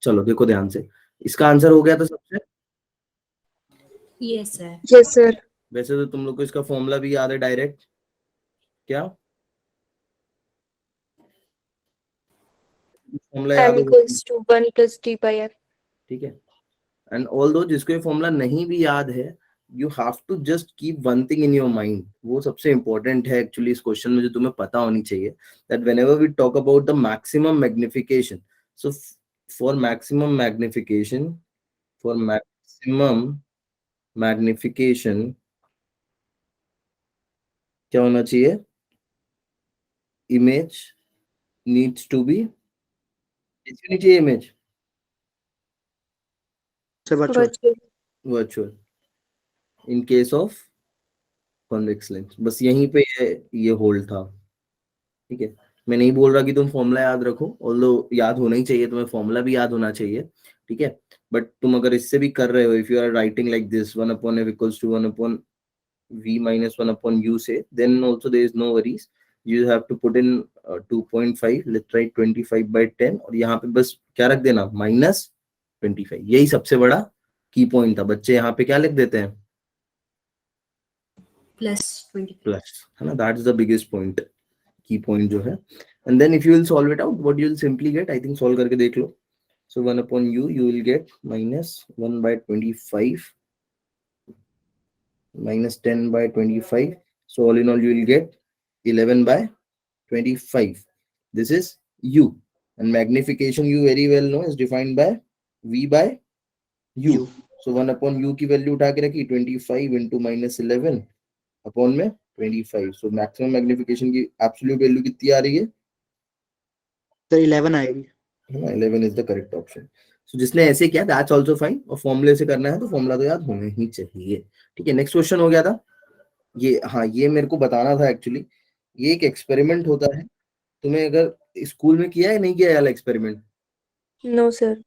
चलो देखो ध्यान से, इसका आंसर हो गया था सबसे। Yes sir. Yes sir. वैसे तो तुम लोग को इसका फॉर्मूला भी याद है डायरेक्ट, क्या फॉर्मूला याद m होगा? equals to 1 plus d by f। ठीक है, एंड ऑल्दो जिसको ये फॉर्मूला नहीं भी याद है, you have to just keep one thing in your mind, वो सबसे इंपॉर्टेंट है एक्चुअली इस क्वेश्चन में जो तुम्हें पता होनी चाहिए, that whenever we talk about the maximum magnification, so for maximum magnification, for maximum magnification क्या होना चाहिए? इमेज नीड्स टू बी, किसकी चाहिए image? Virtual in case of convex lens. बस यहीं पे ये होल्ड था। ठीक है, मैं नहीं बोल रहा कि तुम फॉर्मूला याद रखो, ऑल्दो याद होना ही चाहिए, तुम्हें फॉर्मूला भी याद होना चाहिए। ठीक है, बट तुम अगर इससे भी कर रहे हो, if you are writing like this 1 upon f equals to 1 upon v minus 1 upon u say, then also there is no worries, you have to put in 2.5, let's write 25 by 10, और यहाँ पे बस क्या रख देना, -25। यही सबसे बड़ा की पॉइंट था। बच्चे यहाँ पे क्या लिख देते हैं? +20, प्लस, है ना, that is the biggest point, key point जो है। And then if you will solve it out, what you will simply get, I think solve करके देख लो। So 1 upon u, you will get -1 by 25 minus 10 by 25, so all in all you will get 11 by 25. This is u, and magnification you very well know is defined by v by u. So 1 upon u की value उठा के रखी, 25 into -11 upon में 25। So maximum magnification की absolute value कितनी आ रही है? तो 11 आएगी, है ना, 11 इज द करेक्ट ऑप्शन। सो जिसने ऐसे किया दैट्स आल्सो फाइन, और फॉर्मूले से करना है तो फॉर्मूला तो याद होना ही चाहिए। ठीक है, नेक्स्ट क्वेश्चन हो गया था ये। हाँ, ये मेरे को बताना था एक्चुअली, ये एक एक्सपेरिमेंट होता है, तुम्हें अगर स्कूल में किया है नहीं किया वाला एक्सपेरिमेंट? No sir.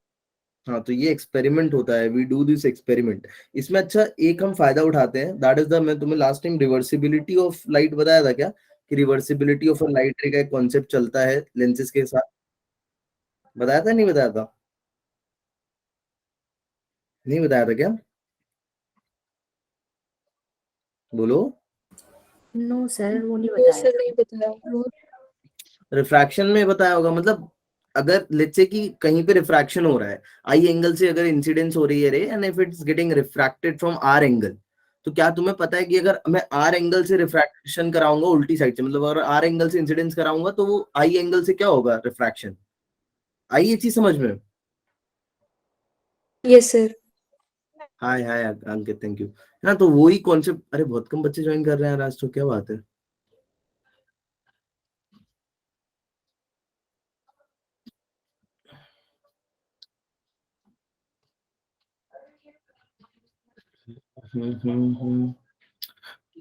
हाँ, तो ये एक्सपेरिमेंट होता है, वी डू दिस एक्सपेरिमेंट। इसमें अच्छा एक हम फायदा उठाते हैं, दैट इज द, मैं तुम्हें last time reversibility of light बताया था क्या, कि रिवर्सिबिलिटी ऑफ अ लाइट रे का एक कॉन्सेप्ट चलता है लेंसेज के साथ, बताया था नहीं बताया था? नहीं बताया था क्या? बोलो। नो सर वो नहीं नो बताया। सर नहीं बताया। रिफ्रैक्शन में बताया होगा, मतलब अगर लेट्स से कि कहीं पे रिफ्रैक्शन हो रहा है, आई एंगल से अगर इंसिडेंस हो रही है रे, and if it's getting refracted from R angle, तो क्या तुम्हें पता है कि अगर मैं आर एंगल से रिफ्रैक्शन कराऊंगा उल्टी साइड से, मतलब अगर आर एंगल से इंसिडेंस कराऊंगा तो वो आई एंगल से क्या होगा, रिफ्रैक्शन। आई ये चीज समझ में? Yes sir. Hi hi Ankit, thank you. है ना, तो वही कॉन्सेप्ट, अरे बहुत कम बच्चे ज्वाइन कर रहे हैं आज तो, क्या बात है।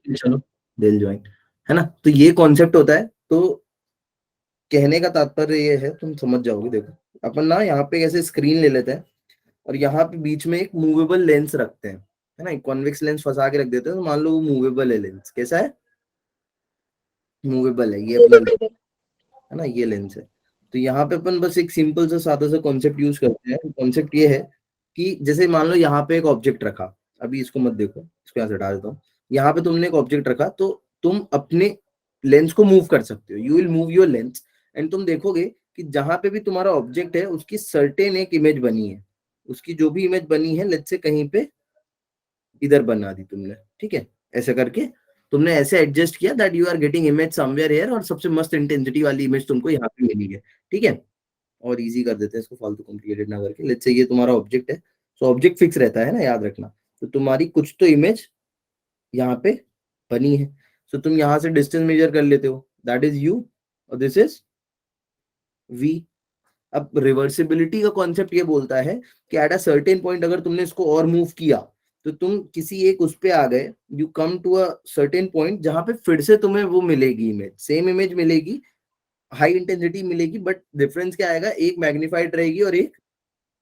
चलो दिल ज्वाइन, है ना, तो ये कॉन्सेप्ट होता है। तो कहने का तात्पर्य ये है, तुम समझ जाओगे। देखो अपन ना यहाँ पे ऐसे स्क्रीन ले लेते हैं, और यहाँ पे बीच में एक मूवेबल लेंस रखते हैं, है ना, एक कॉन्वेक्स लेंस फंसा के रख देते हैं, तो मान लो वो मूवेबल है लेंस। कैसा है? मूवेबल है, ये अपना है ना, ये लेंस है। तो यहाँ पे अपन बस एक सिंपल सा सादा सा कॉन्सेप्ट यूज करते हैं। कॉन्सेप्ट ये है कि जैसे मान लो यहाँ पे एक ऑब्जेक्ट रखा, अभी इसको मत देखो, इसको यहाँ से हटा देता हूँ। यहाँ पे तुमने एक ऑब्जेक्ट रखा, तो तुम अपने लेंस को मूव कर सकते हो, you will move your lens, and तुम देखोगे कि जहां पे भी तुम्हारा ऑब्जेक्ट है उसकी सर्टेन एक इमेज बनी है, उसकी जो भी इमेज बनी है, लेट्स से कहीं पे इधर बना दी तुमने, ठीक है, ऐसे करके तुमने ऐसे एडजस्ट किया that you are getting image somewhere here, और सबसे मस्त इंटेंसिटी वाली इमेज तुमको यहाँ पे मिली है। ठीक है, और इजी कर देते हैं इसको, फालतू कॉम्प्लिकेटेड ना करके। लेट्स से ये तुम्हारा ऑब्जेक्ट है, तो ऑब्जेक्ट फिक्स रहता है ना, याद रखना। तो तुम्हारी कुछ तो इमेज यहाँ पे बनी है, तो तुम यहाँ से डिस्टेंस मेजर कर लेते हो, दैट इज यू, और दिस इज वी। अब रिवर्सिबिलिटी का कॉन्सेप्ट ये बोलता है कि एट अ सर्टेन पॉइंट अगर तुमने इसको और मूव किया, तो तुम किसी एक उस पे आ गए, you come to a certain point जहां पे फिर से तुम्हें वो मिलेगी इमेज, सेम इमेज मिलेगी, हाई इंटेंसिटी मिलेगी, बट डिफरेंस क्या आएगा, एक मैग्नीफाइड रहेगी और एक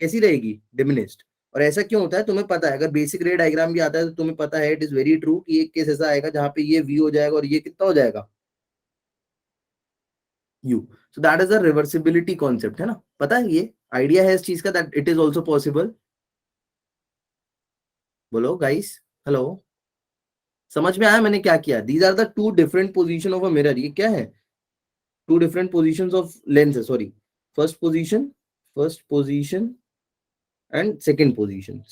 कैसी रहेगी, डिमिनिश्ड। और ऐसा क्यों होता है तुम्हें पता है, अगर बेसिक रे डायग्राम भी आता है तो तुम्हें पता है, इट इज वेरी ट्रू कि एक केस ऐसा आएगा जहां पे ये वी हो जाएगा और ये कितना हो जाएगा, u. So that is a reversibility concept, है ना? पता है ये आइडिया है इस चीज का, that it is also possible. बोलो गाइस, हेलो, समझ में आया मैंने क्या किया? These are the two different position of a mirror. ये क्या है? Two different positions of lens है, sorry. First position and second position.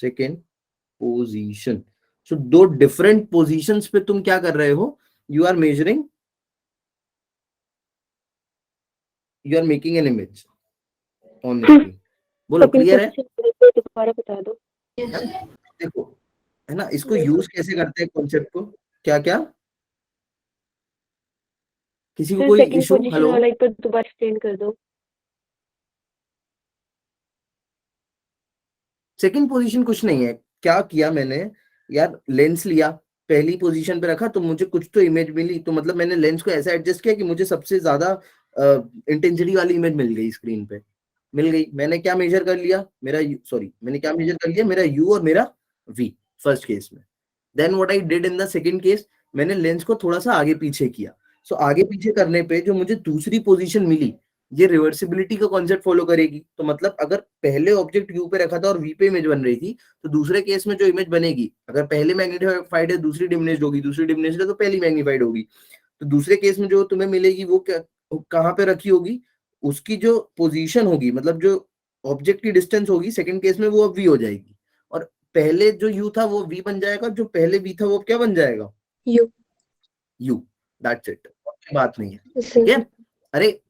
So दो different positions पे तुम क्या कर रहे हो? You are measuring, you are making an image on the screen. बोलो अपनी क्लियर है? पोजीशन पे दोबारा बता दो। देखो, है ना, इसको यूज कैसे करते हैं कॉन्सेप्ट को? क्या क्या किसी को फिर कोई सेकंड इशू? पोजीशन हेलो, वाला एक बार दोबारा एक्सप्लेन कर दो। सेकंड पोजीशन कुछ नहीं है। क्या किया मैंने यार, लेंस लिया, पहली पोजीशन पे रखा तो मुझे कुछ तो इमेज मिली, तो मतलब मैंने लेंस को ऐसा एडजस्ट किया कि मुझे सबसे ज्यादा इंटेंसिटी वाली इमेज मिल गई स्क्रीन पे, मिल गई। मैंने क्या मेजर कर लिया? मैंने क्या मेजर कर लिया? मेरा यू और मेरा वी फर्स्ट केस में। Then what I did in the second case, मैंने लेंस को थोड़ा सा आगे पीछे किया। सो आगे पीछे करने पे जो मुझे दूसरी पोजीशन मिली, ये रिवर्सिबिलिटी का कॉन्सेप्ट फॉलो करेगी। तो मतलब अगर पहले ऑब्जेक्ट यू पे रखा था और वी पे इमेज बन रही थी, तो दूसरे केस में जो इमेज बनेगी, अगर पहले मैग्नीफाइड है दूसरी डिमिनिश्ड होगी, दूसरी डिमिनिश्ड है तो पहली मैग्नीफाइड होगी। तो दूसरे केस में जो तुम्हें मिलेगी वो क्या, कहाँ पे रखी होगी? उसकी जो पोजीशन होगी, मतलब जो ऑब्जेक्ट की डिस्टेंस होगी, सेकंड केस में वो अब वी हो जाएगी, और पहले जो यू था वो वी बन जाएगा, जो पहले वी था वो क्या बन जाएगा? यू। यू। दैट्स इट, कोई बात नहीं है, ठीक है? अरे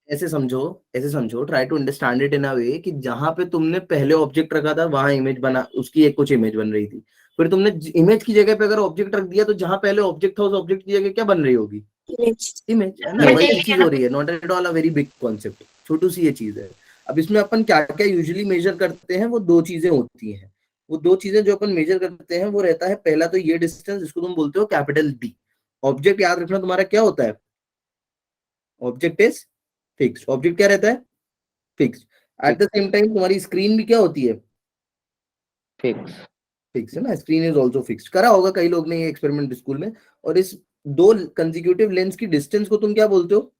ऐसे समझो, try to understand it in a way कि जहां पे तुमने पहले ऑब्जेक्ट रखा था वहां इमेज बना, उसकी एक कुछ इमेज बन रही थी। फिर तुमने इमेज की जगह पे अगर ऑब्जेक्ट रख दिया, तो जहां पहले ऑब्जेक्ट था उस ऑब्जेक्ट की जगह क्या बन रही होगी? इमेज, है ना? वही चीज हो रही है, not at all a very big concept, छोटू सी ये चीज है। अब इसमें अपन क्या क्या यूजुअली मेजर करते हैं, वो दो चीजें होती हैं। वो दो चीजें जो अपन मेजर करते हैं वो रहता है, पहला तो ये डिस्टेंस, जिसको तुम बोलते हो कैपिटल डी। ऑब्जेक्ट याद रखना तुम्हारा क्या होता है? Object is fix. ऑब्जेक्ट क्या रहता है? Fix. At the same time तुम्हारी स्क्रीन भी क्या होती है? फिक्स है ना? Screen is also fix. करा होगा कई लोग ने ये एक्सपेरिमेंट स्कूल में। और इस दो कंसेक्यूटिव लेंस की डिस्टेंस को तुम क्या बोलते हो?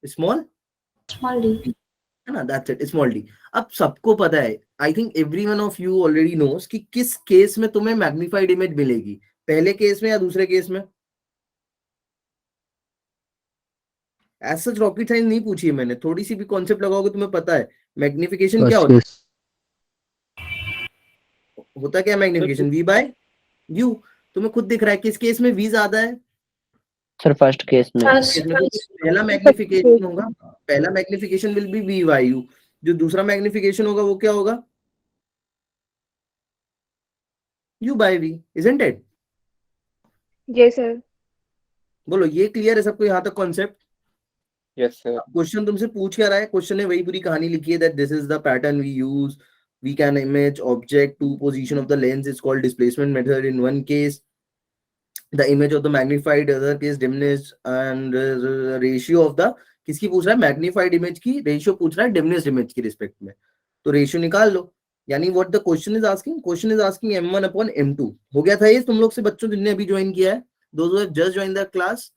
Small D. है ना? That's it, small d. अब सबको पता है, I think every one of you already knows कि किस केस में तुम्हें मैग्नीफाइड इमेज मिलेगी, पहले केस में या दूसरे केस में? एज सच रॉकेट साइंस नहीं पूछी है मैंने, थोड़ी सी भी कॉन्सेप्ट लगाओगे तुम्हें पता है मैग्निफिकेशन क्या होता क्या? Magnification v by u. तुम्हें खुद दिख रहा है किस केस में वी ज्यादा है? सर फर्स्ट केस में। पहला मैग्निफिकेशन होगा, पहला magnification will be v by u. जो दूसरा मैग्निफिकेशन होगा वो क्या होगा? U by v, isn't it? Yes sir. बोलो ये क्लियर है सबको यहाँ तक कॉन्सेप्ट? Yes sir. क्वेश्चन तुमसे पूछ क्या रहा है? क्वेश्चन ने वही पूरी कहानी लिखी है, that this is the pattern we use, we can image object to position of the lens is called displacement method. In one case the image of the magnified, other case diminished, and ratio of the, किसकी पूछ रहा है? Magnified image की ratio पूछ रहा है diminished image की respect में। तो रेशियो निकाल लो। यानी what the question is asking, question is asking m1 upon m2। हो गया था ये तुम लोग से बच्चों जिनने अभी ज्वाइन किया है, those who just join the class?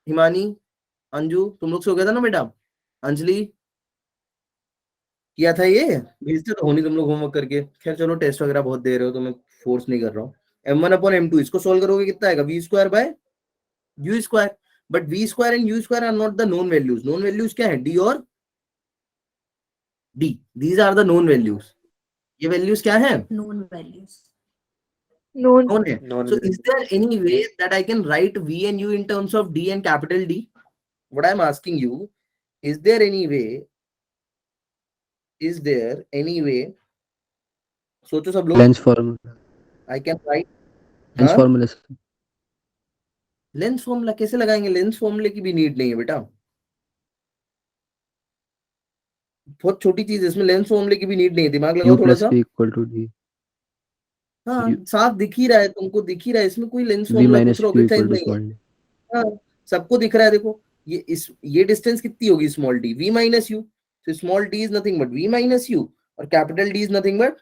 Himani, Anju, तुम लोग से हो गया था ना बेटा? अंजलि, किया था ये? भेजते तो हो नहीं तुम लोग होमवर्क करके। खैर चलो, टेस्ट वगैरह बहुत दे रहे हो तो मैं फोर्स नहीं कर रहा हूँ। m1 अपॉन m2 इसको सोल्व करोगे कितना आएगा? v square by u square. But v square and u square are not the known values. Known values क्या है? d और d, these are the known values. ये वैल्यूज क्या है? Known values. नोन। नोन है। So is there any way that I can write v and u in terms of d and capital D? What I am asking you, is there any way, सोचो सब लोग। Lens formula. I can right lens formula. Lens formula कैसे लगाएंगे? Lens फॉर्मूले की भी need नहीं है बेटा, बहुत छोटी चीज है, इसमें लेंस फॉर्मूले की भी नीड नहीं है। दिमाग लगाओ u थोड़ा plus सा। v equal to d। हाँ, साफ दिख ही रहा है, तुमको दिख ही रहा है, इसमें कोई लेंस v फॉर्मूला minus कुछ q rocket equal science to नहीं है। small d। हाँ, सबको दिख रहा है, देखो ये डिस्टेंस कितनी होगी? Small D v minus U. तो small D is nothing but v minus U, और capital D is nothing but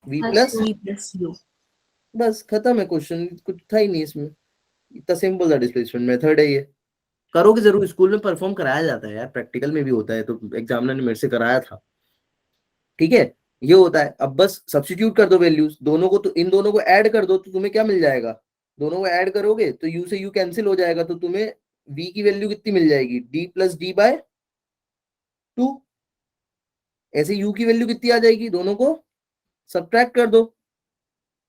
v plus. V plus U. बस खत्म है क्वेश्चन, कुछ था ही नहीं इसमें, इतना सिंपल सा डिस्प्लेसमेंट मेथड है ये। करोगे जरूर, स्कूल में परफॉर्म कराया जाता है यार, प्रैक्टिकल में भी होता है, तो एग्जामिनर ने मेरे से कराया था, ठीक है। ये होता है। अब बस सब्स्टिट्यूट कर दो वैल्यूज दोनों को, तो इन दोनों को ऐड कर दो, तो तुम्हें क्या मिल जाएगा, दोनों को ऐड करोगे तो u से u कैंसिल हो जाएगा, तो तुम्हें v की वैल्यू कितनी मिल जाएगी, d प्लस डी बाय 2। ऐसे u की वैल्यू कितनी आ जाएगी, दोनों को सब्ट्रैक्ट कर दो,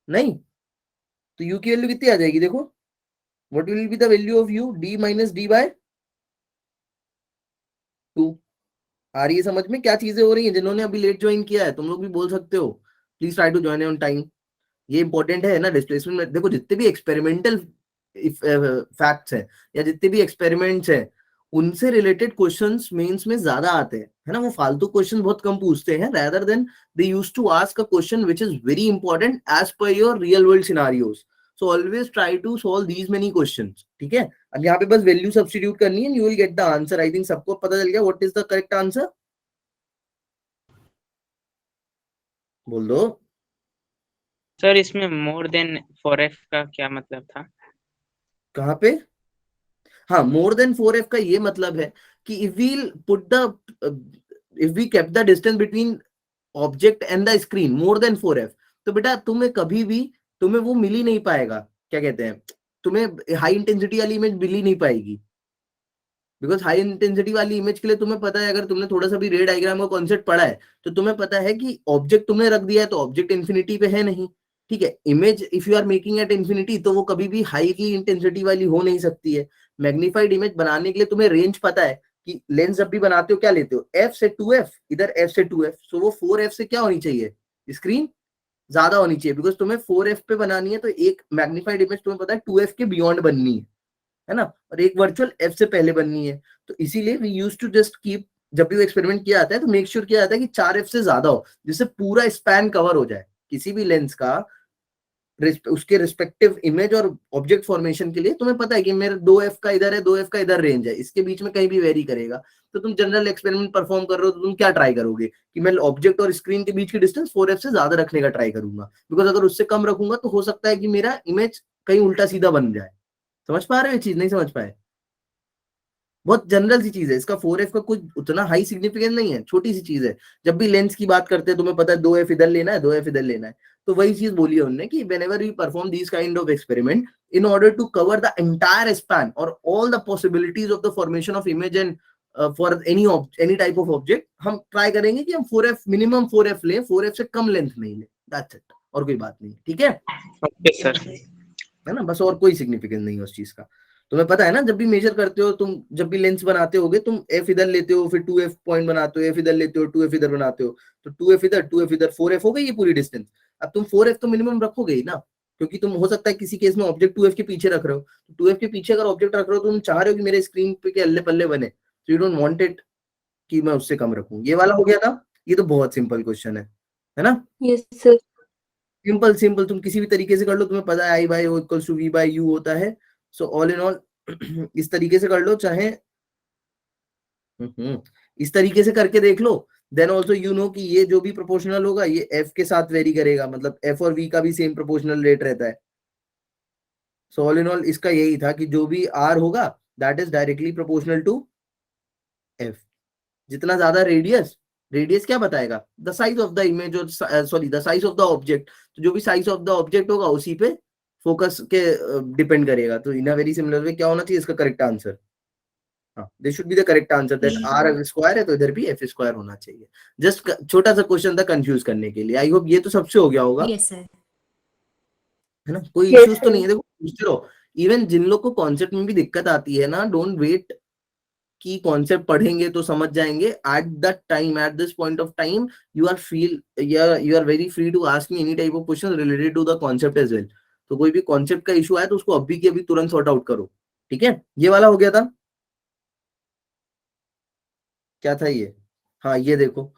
नहीं तो u की वैल्यू कितनी आ जाएगी, देखो what will be the value of u, d minus D by 2। आ रही है समझ में क्या चीजें हो रही हैं? जिन्होंने अभी लेट ज्वाइन किया है तुम लोग भी बोल सकते हो, please try to join on time. ये इंपॉर्टेंट है ना डिस्प्लेसमेंट में। देखो जितने भी एक्सपेरिमेंटल फैक्ट्स हैं या जितने भी एक्सपेरिमेंट्स हैं, उनसे रिलेटेड क्वेश्चंस मेंस में ज्यादा आते हैं, है ना। वो फालतू क्वेश्चन बहुत कम पूछते हैं, rather than they used to ask a question which is very important as per your real world scenarios. So always try to solve these many questions, ठीक है। अब यहाँ पे बस वैल्यू सब्स्टिट्यूट करनी है, you will get the answer. I think सबको पता चल गया what is the correct answer, बोल दो। सर इसमें मोर देन 4f का क्या मतलब था? कहाँ पे? हाँ, मोर देन 4f का ये मतलब है कि if we kept the distance between object and the screen more than 4f, तो बेटा तुम्हें कभी भी तुम्हें वो मिल ही नहीं पाएगा, क्या कहते हैं, तुम्हें हाई इंटेंसिटी वाली इमेज मिल ही नहीं पाएगी। बिकॉज हाई इंटेंसिटी वाली इमेज के लिए तुम्हें पता है, अगर तुमने थोड़ा सा भी रे डायग्राम का कॉन्सेप्ट पढ़ा है, तो तुम्हें पता है कि ऑब्जेक्ट तुमने रख दिया है तो ऑब्जेक्ट इन्फिनिटी पे है नहीं, ठीक है। Image if you are making at infinity, तो वो कभी भी हाईली इंटेंसिटी वाली हो नहीं सकती है। मैग्नीफाइड इमेज बनाने के लिए तुम्हें रेंज पता है कि लेंस जब भी बनाते हो क्या लेते हो, f से 2f, इधर f से 2f, सो वो 4f से क्या होनी चाहिए, स्क्रीन ज्यादा होनी चाहिए। बिकॉज तुम्हें 4f पे बनानी है, तो एक मैग्नीफाइड इमेज तुम्हें पता है 2f के बियॉन्ड बननी है ना, और एक वर्चुअल f से पहले बननी है। तो इसीलिए we use to just keep, जब भी वो एक्सपेरिमेंट किया जाता है तो मेक श्योर किया जाता है कि 4f से ज्यादा हो, जिससे पूरा स्पैन कवर हो जाए किसी भी लेंस का, उसके रिस्पेक्टिव इमेज और ऑब्जेक्ट फॉर्मेशन के लिए। तुम्हें पता है कि मेरा 2f का इधर है, 2f का इधर रेंज है, इसके बीच में कहीं भी वेरी करेगा। तो तुम जनरल एक्सपेरिमेंट परफॉर्म कर रहे हो तो तुम क्या ट्राई करोगे कि मैं ऑब्जेक्ट और स्क्रीन के बीच की डिस्टेंस 4f से ज्यादा रखने का ट्राई करूंगा, बिकॉज अगर उससे कम रखूंगा तो हो सकता है कि मेरा इमेज कहीं उल्टा सीधा बन जाए। समझ पा रहे हो ये चीज, नहीं समझ पाए? बहुत जनरल सी चीज है, इसका 4f का कुछ उतना हाई सिग्निफिकेंस नहीं है, छोटी सी चीज है। जब भी लेंस की बात करते हैं तुम्हें पता है 2f इधर लेना है, 2f इधर लेना है, तो वही चीज बोली है उन्होंने कि whenever we perform these kind of experiment, in order to cover the entire span or all the possibilities of the formation of image and for any type of object, हम ट्राई करेंगे कि हम 4f मिनिमम 4f लें, 4f से कम length नहीं ले, that's it, और कोई बात नहीं, ठीक है। Okay sir. है ना, बस और कोई सिग्निफिकेंस नहीं है उस चीज का। तुम्हें पता है ना, जब भी मेजर करते हो तुम, जब भी लेंस बनाते होगे तुम f इधर लेते हो, फिर 2f पॉइंट बनाते हो, f इधर लेते हो, 2f इधर बनाते हो, तो 2f इधर 2f इधर 4f हो गई ये पूरी डिस्टेंस। अब तुम 4f तो मिनिमम रखोगे ही ना, क्योंकि तुम हो सकता है किसी केस में ऑब्जेक्ट 2f के पीछे रख रहे हो, तो 2f के पीछे अगर ऑब्जेक्ट रख रहे हो तो तुम चाह रहे हो कि मेरे स्क्रीन पे के अल्ले पल्ले बने, तो यू डोंट वांट इट कि मैं उससे कम रखूं। ये वाला हो गया था। ये तो बहुत सिंपल क्वेश्चन है ना। Yes sir. सिंपल सिंपल तुम किसी भी तरीके से कर लो, तुम्हें पता है I by O equals to V by U होता है। सो ऑल इन ऑल इस तरीके से कर लो, चाहे इस तरीके से करके देख लो, देन ऑल्सो यू नो कि ये जो भी प्रोपोर्शनल होगा ये एफ के साथ वेरी करेगा, मतलब एफ और वी का भी सेम प्रोपोर्शनल रेट रहता है। सो ऑल इन ऑल इसका यही था कि जो भी आर होगा that is directly proportional to F. जितना ज्यादा रेडियस, रेडियस क्या बताएगा, the size of the image, sorry the size of the object, तो जो भी साइज ऑफ द ऑब्जेक्ट होगा उसी पे फोकस के डिपेंड करेगा। तो इन अ वेरी सिमिलर वे क्या होना चाहिए इसका करेक्ट आंसर, हाँ this should be the correct answer, that R square है तो इधर भी एफ स्क्वायर होना चाहिए। जस्ट छोटा सा क्वेश्चन था कंफ्यूज करने के लिए। आई होप ये तो सबसे हो गया होगा, यस सर। है ना, कोई Yes, इश्यूज तो sir. नहीं है। देखो पूछते रहो, इवन जिन लोग को कॉन्सेप्ट में भी दिक्कत आती है ना, डोंट वेट कि कॉन्सेप्ट पढ़ेंगे तो समझ जाएंगे। At that time, at this point of time, you are very free to ask me any type of question related to the concept as well. तो कोई भी कॉन्सेप्ट का इशू आए तो उसको अभी के अभी तुरंत सॉर्ट आउट करो, ठीक है। ये वाला हो गया था, क्या था ये, हाँ ये देखो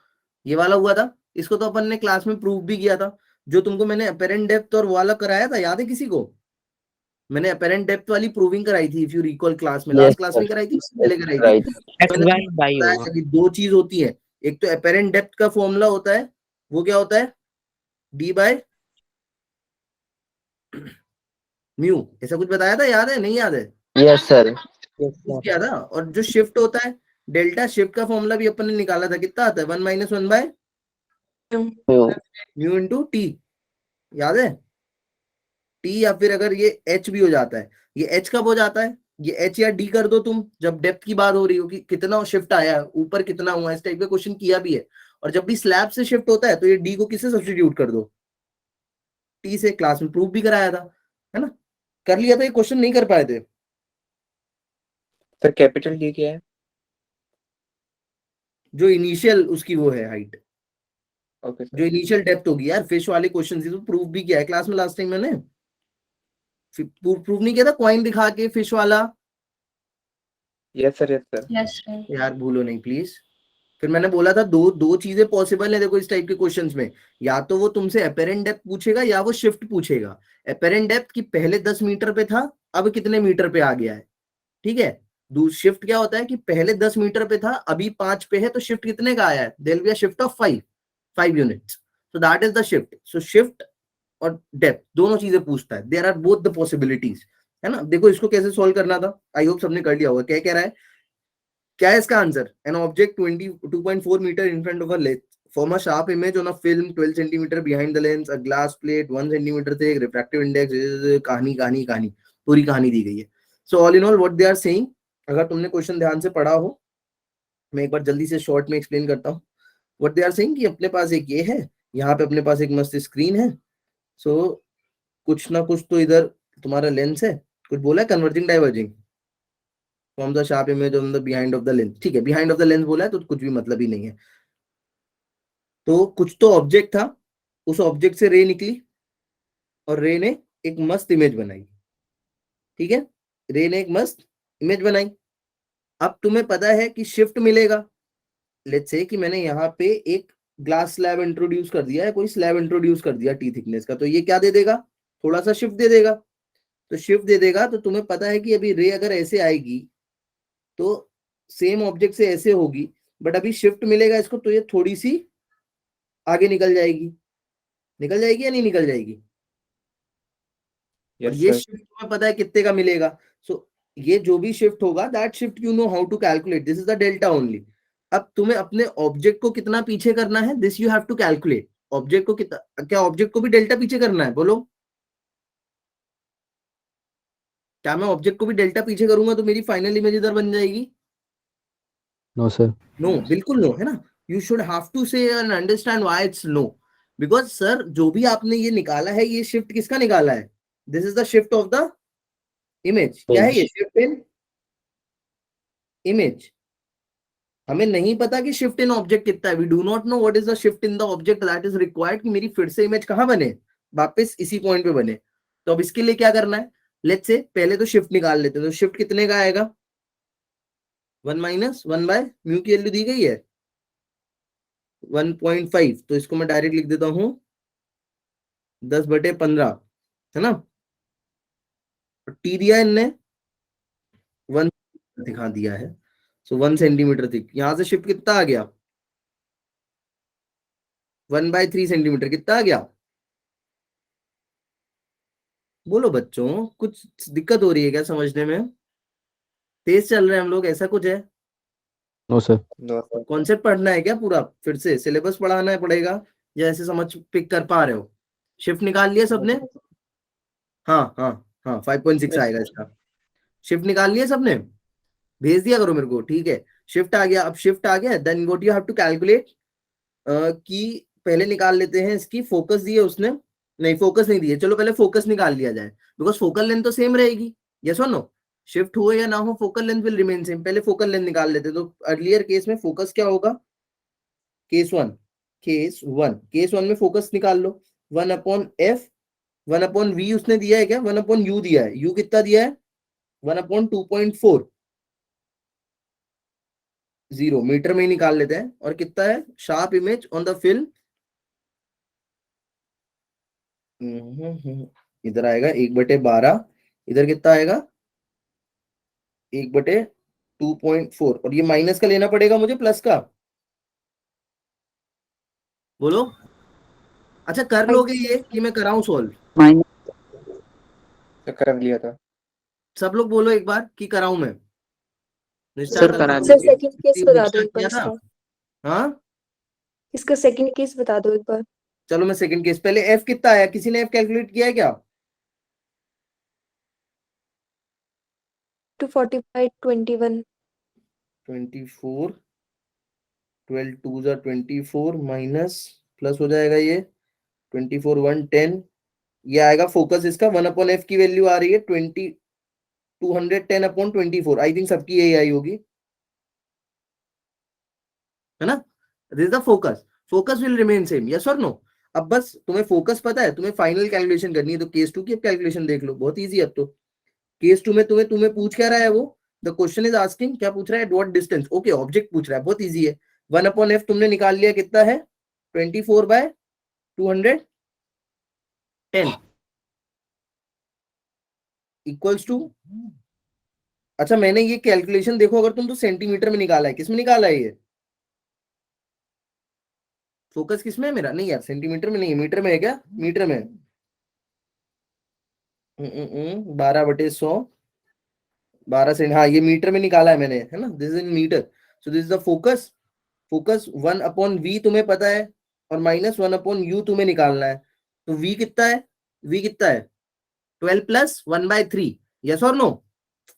ये वाला हुआ था। इसको तो अपन ने क्लास में प्रूव भी किया था, जो तुमको मैंने अपेरेंट डेप्थ और वाला कराया था, याद है किसी को? मैंने अपेरेंट डेप्थ वाली प्रूविंग कराई थी, इफ यू रिकॉल क्लास में, लास्ट क्लास में कराई थी, पहले कराई थी। एक्स बाई बाई होगा। कि दो चीज होती है, एक तो अपेरेंट डेप्थ का फॉर्मूला होता है, वो क्या होता है, डी बाय म्यू। ऐसा कुछ बताया था, याद है नहीं याद है? Yes sir. प्रूफ किया था। और जो शिफ्ट होता है डेल्टा, शिफ्ट का फॉर्मूला भी अपन ने निकाला था, कितना आता है 1 - 1 बाय म्यू इंटू टी, याद है टी। या फिर अगर ये एच भी हो जाता है, ये एच कब हो जाता है, ये एच या डी कर दो तुम जब डेप्थ की बात हो रही हो कि कितना शिफ्ट आया है, ऊपर कितना हुआ, इस टाइप का क्वेश्चन किया भी है। और जब भी स्लैब से शिफ्ट होता है तो ये डी को किससे सब्स्टिट्यूट कर दो, टी से। क्लास में प्रूफ भी कराया था, है ना, कर लिया था। ये क्वेश्चन नहीं कर पाए थे सर कैपिटल डी क्या है? जो इनिशियल उसकी वो है हाइट, ओके जो सर। इनिशियल डेप्थ होगी यार। फिश वाले क्वेश्चन थी तो प्रूफ भी किया है क्लास में लास्ट टाइम मैंने। प्रूफ नहीं किया था कॉइन दिखा के फिश वाला, yes sir, yes sir. Yes, right. यार भूलो नहीं प्लीज। फिर मैंने बोला था दो दो चीजें पॉसिबल है देखो इस टाइप के क्वेश्चंस में, या तो वो तुमसे अपेरेंट डेप्थ पूछेगा या वो शिफ्ट पूछेगा। अपेरेंट डेप्थ की पहले 10 मीटर पे था, अब कितने मीटर पे आ गया है, ठीक है। शिफ्ट क्या होता है कि पहले 10 मीटर पे था, अभी 5 पे है, तो शिफ्ट कितने का आया है, there will be a shift of 5 units, so that is the shift. So shift और डेप्थ दोनों चीजें पूछता है, there are both the possibilities, है ना। देखो इसको कैसे सॉल्व करना था, आई होप सबने कर लिया होगा। क्या कह रहा है, क्या है इसका answer, an object 22.4 metre in front of a lens, form a sharp image on a film 12 centimeter behind the lens, a glass plate 1 centimeter thick, refractive index, कहानी कहानी कहानी पूरी कहानी दी गई है। So all in all what they are saying, अगर तुमने question ध्यान से पढ़ा हो, मैं एक बार जल्दी से शॉर्ट में एक्सप्लेन करता हूँ। What they are saying कि अपने पास एक ये है, यहाँ पे अपने पास एक मस्त स्क्रीन है। So कुछ ना कुछ तो इधर तुम्हारा लेंस है, कुछ बोला है converging diverging from the sharp image on the behind of the lens, ठीक है, बिहाइंड ऑफ द लेंस बोला है तो कुछ भी मतलब ही नहीं है। तो कुछ तो ऑब्जेक्ट था, उस ऑब्जेक्ट से रे निकली और रे ने एक मस्त इमेज बनाई, ठीक है, रे ने एक मस्त इमेज बनाई। अब तुम्हें पता है कि शिफ्ट मिलेगा। लेट्स से कि मैंने यहाँ पे एक ग्लास स्लैब इंट्रोड्यूस कर दिया है, कोई स्लैब इंट्रोड्यूस कर दिया टी थिकनेस का, तो ये क्या दे देगा, थोड़ा सा शिफ्ट दे देगा। तो शिफ्ट दे देगा तो तुम्हें पता है कि अभी रे अगर ऐसे आएगी तो सेम ऑब्जेक्ट से ऐसे होगी, बट अभी शिफ्ट मिलेगा इसको तो ये थोड़ी सी आगे निकल जाएगी, निकल जाएगी या नहीं निकल जाएगी। और यस ये सर। शिफ्ट तुम्हें पता है कितने का मिलेगा। सो ये जो भी शिफ्ट होगा that shift you know how to calculate, this is the delta only. अब तुम्हें अपने ऑब्जेक्ट को कितना पीछे करना है, this you have to calculate. Object को कितना, क्या ऑब्जेक्ट को भी डेल्टा पीछे करना है, बोलो। क्या मैं ऑब्जेक्ट को भी डेल्टा पीछे करूंगा तो मेरी फाइनल इमेज इधर बन जाएगी? No, sir. नो, बिल्कुल नो, है ना। You should have to say and understand why it's no, because sir जो भी आपने ये निकाला है, ये शिफ्ट किसका निकाला है, this is the shift of the image. क्या है ये, शिफ्ट इन इमेज। हमें नहीं पता कि शिफ्ट इन ऑब्जेक्ट कितना है, we do not know what is the shift in the object that is required कि मेरी फिर से इमेज कहां बने, वापस इसी पॉइंट पे बने। तो अब इसके लिए क्या करना है, लेट्स से पहले तो शिफ्ट निकाल लेते हैं। तो शिफ्ट कितने का आएगा, 1 - 1 बाय म्यू की वैल्यू दी गई है 1.5, तो इसको मैं डायरेक्ट लिख देता हूं 10/15, है ना। टी दिया इनने 1 दिखा दिया है, सो 1 सेंटीमीटर थिक। यहां से शिफ्ट कितना आ गया, 1/3 सेंटीमीटर, कितना आ गया, बोलो बच्चों, कुछ दिक्कत हो रही है क्या समझने में, तेज चल रहे हैं हम लोग, ऐसा कुछ है, No, sir. No sir. Concept पढ़ना है क्या पूरा, फिर से सिलेबस पढ़ाना है पड़ेगा, या ऐसे समझ पिक कर पा रहे हो। शिफ्ट निकाल लिया सबने, हाँ हाँ हाँ 5.6 आएगा इसका। शिफ्ट निकाल लिया सबने, भेज दिया करो मेरे को, ठीक है। शिफ्ट आ गया, अब शिफ्ट आ गया, then what you have to calculate कि पहले निकाल लेते हैं इसकी फोकस दी है उसने, नहीं फोकस नहीं दी है, चलो पहले फोकस निकाल लिया जाए, बिकॉज फोकल लेंथ तो सेम रहेगी, यस और नो। शिफ्ट हुए या ना हो focal length will remain same, पहले फोकल लेंथ निकाल लेते हैं। तो अर्लियर केस में फोकस क्या होगा, केस वन में फोकस निकाल लो, 1/f, 1/v उसने दिया है क्या, 1/u दिया है, u कितना दिया है 1/2.4, 0 मीटर में ही निकाल लेते हैं। और कितना है sharp image on the film, इधर आएगा 1/12, इधर कितना आएगा 1/2.4, और ये माइनस का लेना पड़ेगा मुझे प्लस का, बोलो। अच्छा कर लोगे ये कि मैं कराऊं सॉल्व, कर लिया था। सब लोग बोलो एक बार कि कराऊं मैं, निस्टार सर, करा सर दीजिए। सेकंड केस बता दो एक बार किया था। इसका। हाँ इसका सेकंड केस बता दो एक बार। चलो मैं सेकंड केस, पहले एफ कितना आया, किसी ने एफ कैलकुलेट किया है क्या? 245 21 24, 12 2 जा 24 माइनस प्लस हो जाएगा ये 24 1 10, ये आएगा फोकस इसका 1 अपॉन एफ की वैल्यू आ रही है 20 210 अपॉन 24, आई थिंक सबकी यही आई होगी, है ना? This is the focus, focus will remain same, yes और नो? अब बस तुम्हें फोकस पता है, तुम्हें फाइनल कैलकुलेशन करनी है, तो केस 2 की अब कैलकुलेशन देख लो, बहुत इजी है अब तो। केस 2 में तुम्हें तुम्हें पूछ क्या रहा है वो, द क्वेश्चन इज आस्किंग, क्या पूछ रहा है, व्हाट डिस्टेंस, ओके ऑब्जेक्ट पूछ रहा है, बहुत इजी है। 1 अपॉन एफ तुमने निकाल लिया, कितना है 24/210 इक्वल्स टू, अच्छा मैंने ये कैलकुलेशन देखो, अगर तुम तो सेंटीमीटर में निकाला है, किस में निकाला है ये फोकस, किस में है मेरा, नहीं यार सेंटीमीटर में नहीं है, मीटर में है क्या, मीटर में 12/100, 12 से, हाँ ये मीटर में निकाला है मैंने, है ना, this is in metre, so this is the focus. Focus 1 upon V तुम्हें पता है, और माइनस 1 अपॉन यू तुम्हें निकालना है, तो वी कितना है, वी कितना है 12 प्लस 1/3, यस और नो?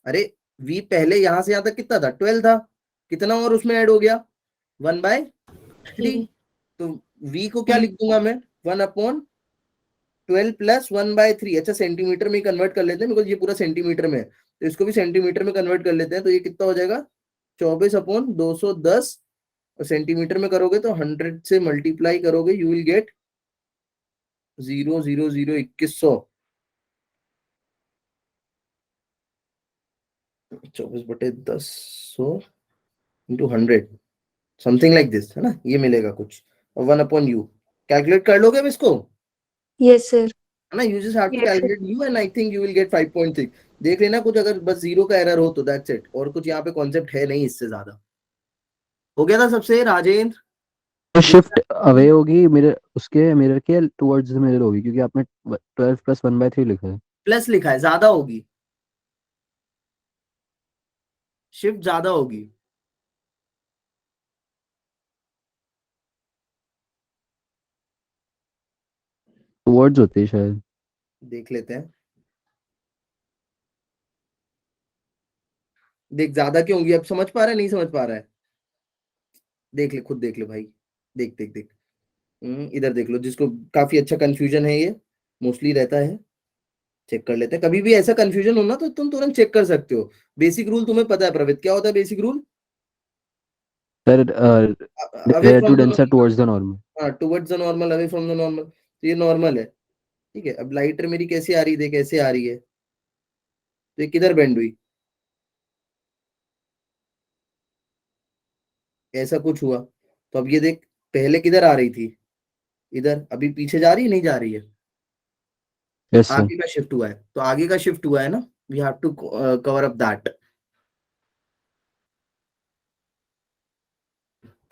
अरे वी पहले यहां से यहां तक कितना था, 12 था, कितना और उसमें ऐड हो गया 1/3, तो v को क्या लिख दूंगा मैं 1 अपॉन 12 प्लस 1/3, अच्छा सेंटीमीटर में कन्वर्ट कर लेते हैं, बिकॉज ये पूरा सेंटीमीटर में है, तो इसको भी सेंटीमीटर में कन्वर्ट कर लेते हैं, तो ये कितना हो जाएगा 24 अपॉन 210, और सेंटीमीटर में करोगे तो 100 से मल्टीप्लाई करोगे, you will gate 0.002100, 24/10 into 100, something like this, है ना, ये मिलेगा कुछ, और 1 अपॉन यू, कैलकुलेट कर लोगे अब इसको, यस सर। है ना, you just have to Yes, sir. calculate u and I think you will get 5.6, देख लेना कुछ अगर बस जीरो का एरर हो तो दैट्स इट, और कुछ यहाँ पे कॉन्सेप्ट है नहीं इससे ज्यादा। हो गया था सबसे राजेंद्र? तो शिफ्ट अवे होगी मेरे उसके मिरर के टुवर्ड्स द मिरर होगी, क्योंकि आपने 12 प्लस 1/3 लिखा है। प्लस लिखा है, ज्यादा होगी, शिफ्ट ज्यादा होगी, टुवर्ड्स होती है शायद। देख लेते हैं, देख ज्यादा क्यों होगी, अब समझ पा रहा है नहीं समझ पा रहा है, देख ले खुद देख ले भाई, देख देख देख, इधर देख लो, जिसको काफी अच्छा कंफ्यूजन है ये मोस्टली रहता है, चेक कर लेते हैं, कभी भी ऐसा कंफ्यूजन हो ना तो तुम तुरंत चेक कर सकते हो। बेसिक रूल तुम्हें पता है प्रवित, क्या होता है basic rule? Sir away to from the denser towards the normal. हाँ towards the normal, away from the normal, तो ये नॉर्मल है, ठीक है। अब लाइटर मेरी कैसे आ रही है, देख कैसे आ रही है, तो ये किधर बेंड हुई, ऐसा कुछ हुआ, तो अब ये देख पहले किधर आ रही थी, इधर, अभी पीछे जा रही है, नहीं जा रही है, यस सर। आगे का शिफ्ट हुआ है, तो आगे का शिफ्ट हुआ है ना, we have to cover up that,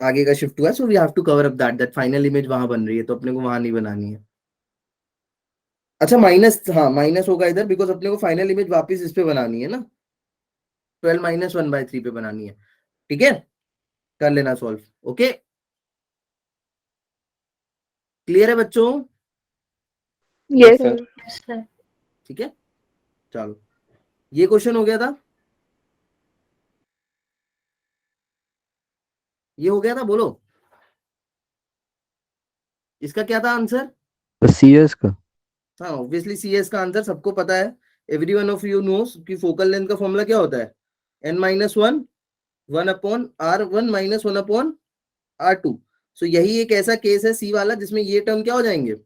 आगे का शिफ्ट हुआ है, so we have to cover up that, that final image वहां बन रही है, तो अपने को वहां नहीं बनानी है। अच्छा माइनस, हाँ माइनस होगा इधर, बिकॉज अपने को फाइनल इमेज वापस इस पे बनानी है ना, 12 माइनस 1/3 पे बनानी है, ठीक है, कर लेना सॉल्व, ओके, क्लियर है बच्चों? Yes, sir. sir. Yes, sir. ठीक है, चलो ये क्वेश्चन हो गया था, ये हो गया था, बोलो इसका क्या था आंसर? तो सीएस का। हाँ ऑब्वियसली सीएस का आंसर सबको पता है, every one of you knows कि फोकल लेंथ का फॉर्मूला क्या होता है, n-1 1 upon r1 minus 1 upon r2, सो यही एक ऐसा केस है सी वाला जिसमें ये टर्म क्या हो जाएंगे,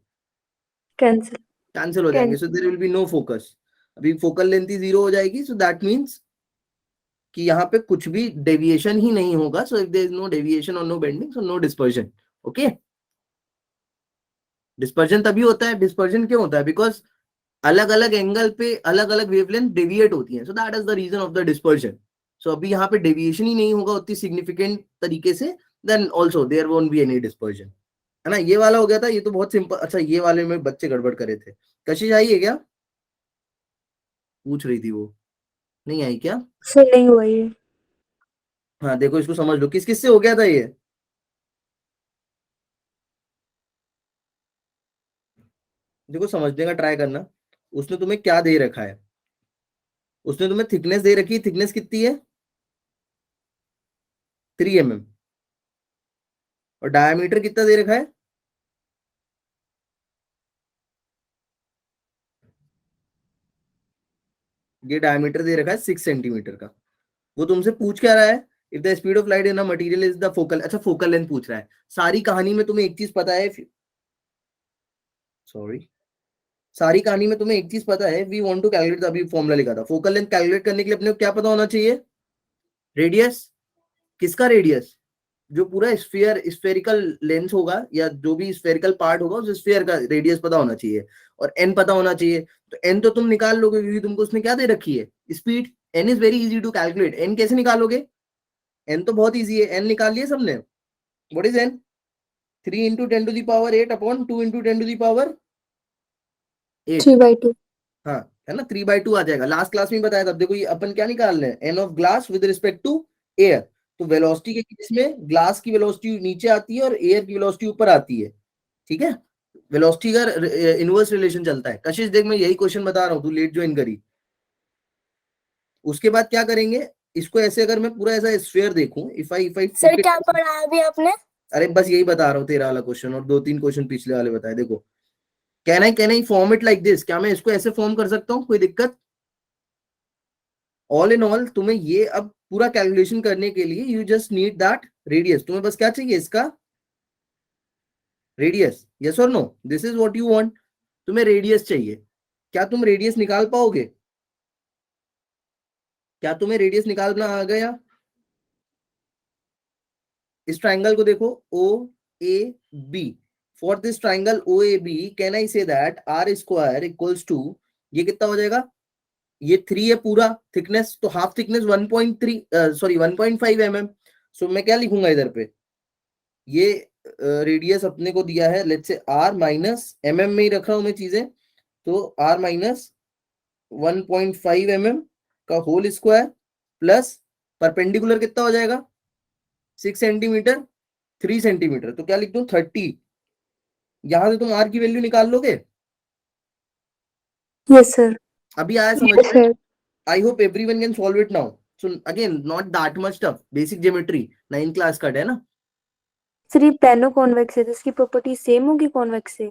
Cancel. कैंसिल हो जाएंगे, so there will be no focus, अभी फोकल लेंथ ही 0 हो जाएगी, सो दैट मींस कि यहाँ पे कुछ भी डेविएशन ही नहीं होगा, so if there is no deviation और no bending, so no dispersion, okay. Dispersion तभी होता है, डिस्पर्जन क्यों होता है, बिकॉज अलग अलग एंगल पे अलग अलग वेवलेंथ डेविएट होती है, so that is the reason of the dispersion, सो अभी यहाँ पे डेविएशन ही नहीं होगा उतनी सिग्निफिकेंट तरीके से, then also there won't be any dispersion, है ना, ये वाला हो गया था, ये तो बहुत सिंपल। अच्छा ये वाले में बच्चे गड़बड़ करे थे, कशिश आई है क्या, पूछ रही थी वो, नहीं आई क्या? सर नहीं हुआ ये। हाँ देखो इसको समझ लो, किस किस से हो गया था ये, देखो समझने का ट्राई करना। उसने तुम्हें क्या दे रखा है, उसने तुम्हें थिकनेस दे रखी है, थिकनेस कितनी है 3 mm, और डायमीटर कितना दे रखा है, ये डायमीटर दे रखा है 6 सेंटीमीटर का। वो तुमसे पूछ क्या रहा है, if the speed of light in a material is the focal, अच्छा फोकल लेंथ पूछ रहा है। सारी कहानी में तुम्हें एक चीज पता है, सॉरी सारी कहानी में तुम्हें एक चीज पता है, वी वांट टू कैलकुलेट, अभी फॉर्मूला लिखा था, फोकल लेंथ कैलकुलेट करने के लिए अपने को क्या पता होना चाहिए, रेडियस। किसका रेडियस, जो पूरा स्फेरिकल लेंस होगा या जो भी स्फेरिकल पार्ट होगा उस स्फीयर का रेडियस पता होना चाहिए, और एन पता होना चाहिए। तो एन तो तुम निकाल लोगे क्योंकि तुमको उसने क्या दे रखी है, speed. N is very easy to calculate, N कैसे निकालोगे, एन तो बहुत इजी है, एन निकाल लिया सबने। What is an, 3 into 10 to the power 8 upon 2 into 10 to the power 8। 3/2। हाँ है ना, 3/2 आ जाएगा, लास्ट क्लास में बताया था। देखो ये अपन क्या निकाल रहे हैं, N of glass with respect to air. तो वेलोसिटी के केस में ग्लास की वेलोसिटी नीचे आती है और एयर की वेलोसिटी ऊपर आती है, ठीक है। वेलोसिटी का इनवर्स रिलेशन चलता है। कशिश देख मैं यही क्वेश्चन बता रहा हूँ, तू लेट ज्वाइन करी। उसके बाद क्या करेंगे, इसको ऐसे अगर मैं पूरा ऐसा स्फीयर देखूं, इफ आई सर क्या पढ़ाया अभी आपने? अरे बस यही बता रहा हूँ, तेरा वाला क्वेश्चन और 2-3 क्वेश्चन पिछले वाले बताए। देखो can I form it like this, क्या मैं इसको ऐसे फॉर्म कर सकता हूँ, कोई दिक्कत। ऑल इन ऑल तुम्हें ये अब पूरा कैलकुलेशन करने के लिए you just need that radius, तुम्हें बस क्या चाहिए, इसका रेडियस। यस और no, this is what you want, तुम्हें रेडियस चाहिए। क्या तुम रेडियस निकाल पाओगे, क्या तुम्हें रेडियस निकालना आ गया। इस ट्राइंगल को देखो O A B, for this triangle O A B can I say that R square equals to, ये कितना हो जाएगा, ये 3 है पूरा थिकनेस, तो हाफ थिकनेस 1.3 सॉरी 1.5 mm। सो मैं क्या लिखूंगा इधर पे, ये रेडियस अपने को दिया है, let's say r minus mm में ही रख रहा हूं मैं चीजें, तो r माइनस 1.5 mm का होल स्क्वायर प्लस परपेंडिकुलर कितना हो जाएगा 6 सेंटीमीटर 3 सेंटीमीटर, तो क्या लिख दूं 30। यहां से तुम r की वैल्यू निकाल लोगे। Yes sir. अभी आया समझ यस में, sir. I hope everyone can solve it now. So again not that much tough, basic geometry 9th class का है ना। सर ये प्लेनो कॉन्वेक्स है तो इसकी प्रॉपर्टी सेम होगी कॉन्वेक्स से।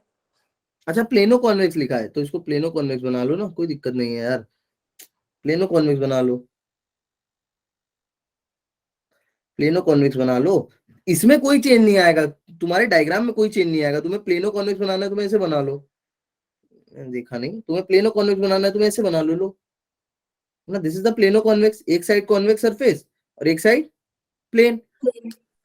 अच्छा प्लेनो कॉन्वेक्स लिखा है तो इसको प्लेनो कॉन्वेक्स बना लो ना, कोई दिक्कत नहीं है यार, प्लेनो कॉन्वेक्स बना लो, प्लेनो कॉन्वेक्स बना लो। इसमें कोई चेंज नहीं आएगा, तुम्हारे डायग्राम में कोई चेंज नहीं आएगा। तुम्हें प्लेनो कॉन्वेक्स बनाना है तुम्हें ऐसे बना लो, देखा नहीं, तुम्हें प्लेनो कॉन्वेक्स बनाना है तुम्हें ऐसे बना लो ना। This is the plano convex, एक साइड कॉन्वेक्स सरफेस और एक साइड प्लेन।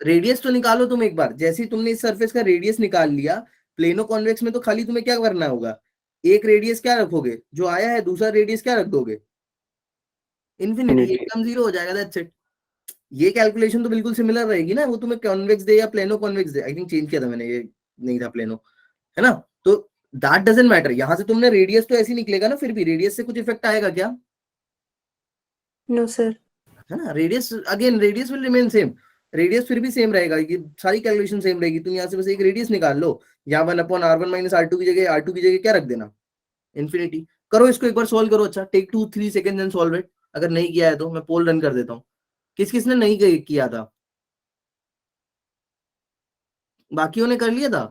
रेडियस तो निकालो तुम एक बार, जैसे ही तुमने इस सरफेस का रेडियस निकाल लिया, प्लेनो कॉन्वेक्स में तो खाली तुम्हें क्या करना होगा, एक रेडियस क्या रखोगे जो आया है, दूसरा रेडियस क्या रख दोगे, इन्फिनिटी, एकदम 0 हो जाएगा, दैट्स इट। ये कैलकुलेशन तो बिल्कुल सिमिलर रहेगी ना, वो तुम्हें कॉन्वेक्स दे या plano convex they, I think change किया था मैंने, ये नहीं था प्लेनो, है ना। तो दैट डजंट मैटर, यहां से तुमने रेडियस तो ऐसे ही निकलेगा ना, फिर भी रेडियस से कुछ इफेक्ट आएगा क्या, नो सर। है ना। Radius again radius will remain same, radius फिर भी सेम रहेगा, ये सारी कैलकुलेशन सेम रहेगी। तुम यहाँ से बस एक रेडियस निकाल लो, यहाँ 1/r1 माइनस r2 की जगह क्या रख देना, इन्फिनिटी। करो इसको एक बार सोल्व करो, अच्छा take 2-3 second and solve it. अगर नहीं किया है तो मैं पोल रन कर देता हूँ, किस किसने नहीं किया था, बाकियों ने कर लिया था,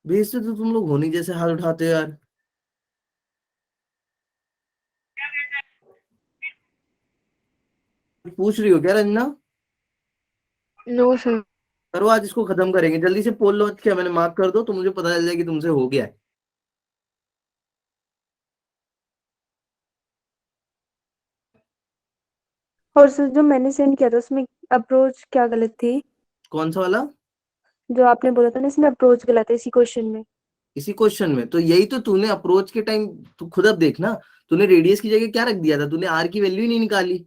भेजते तो तुम लोग होनी जैसे हाथ उठाते हो यार। पूछ रही हो क्या रंजना, नो सर। करो आज इसको खत्म करेंगे, जल्दी से पोल लो, क्या मैंने मार्क कर दो तो मुझे पता चल जाए कि तुमसे हो गया है। और सर जो मैंने सेंड किया था उसमें अप्रोच क्या गलत थी, कौन सा वाला, जो आपने बोला था ना इसमें अप्रोच गलत है इसी क्वेश्चन में। इसी क्वेश्चन में तो यही तो तूने अप्रोच के टाइम, तू खुद अब देखना, तूने रेडियस की जगह क्या रख दिया था, तूने आर की वैल्यू ही नहीं निकाली।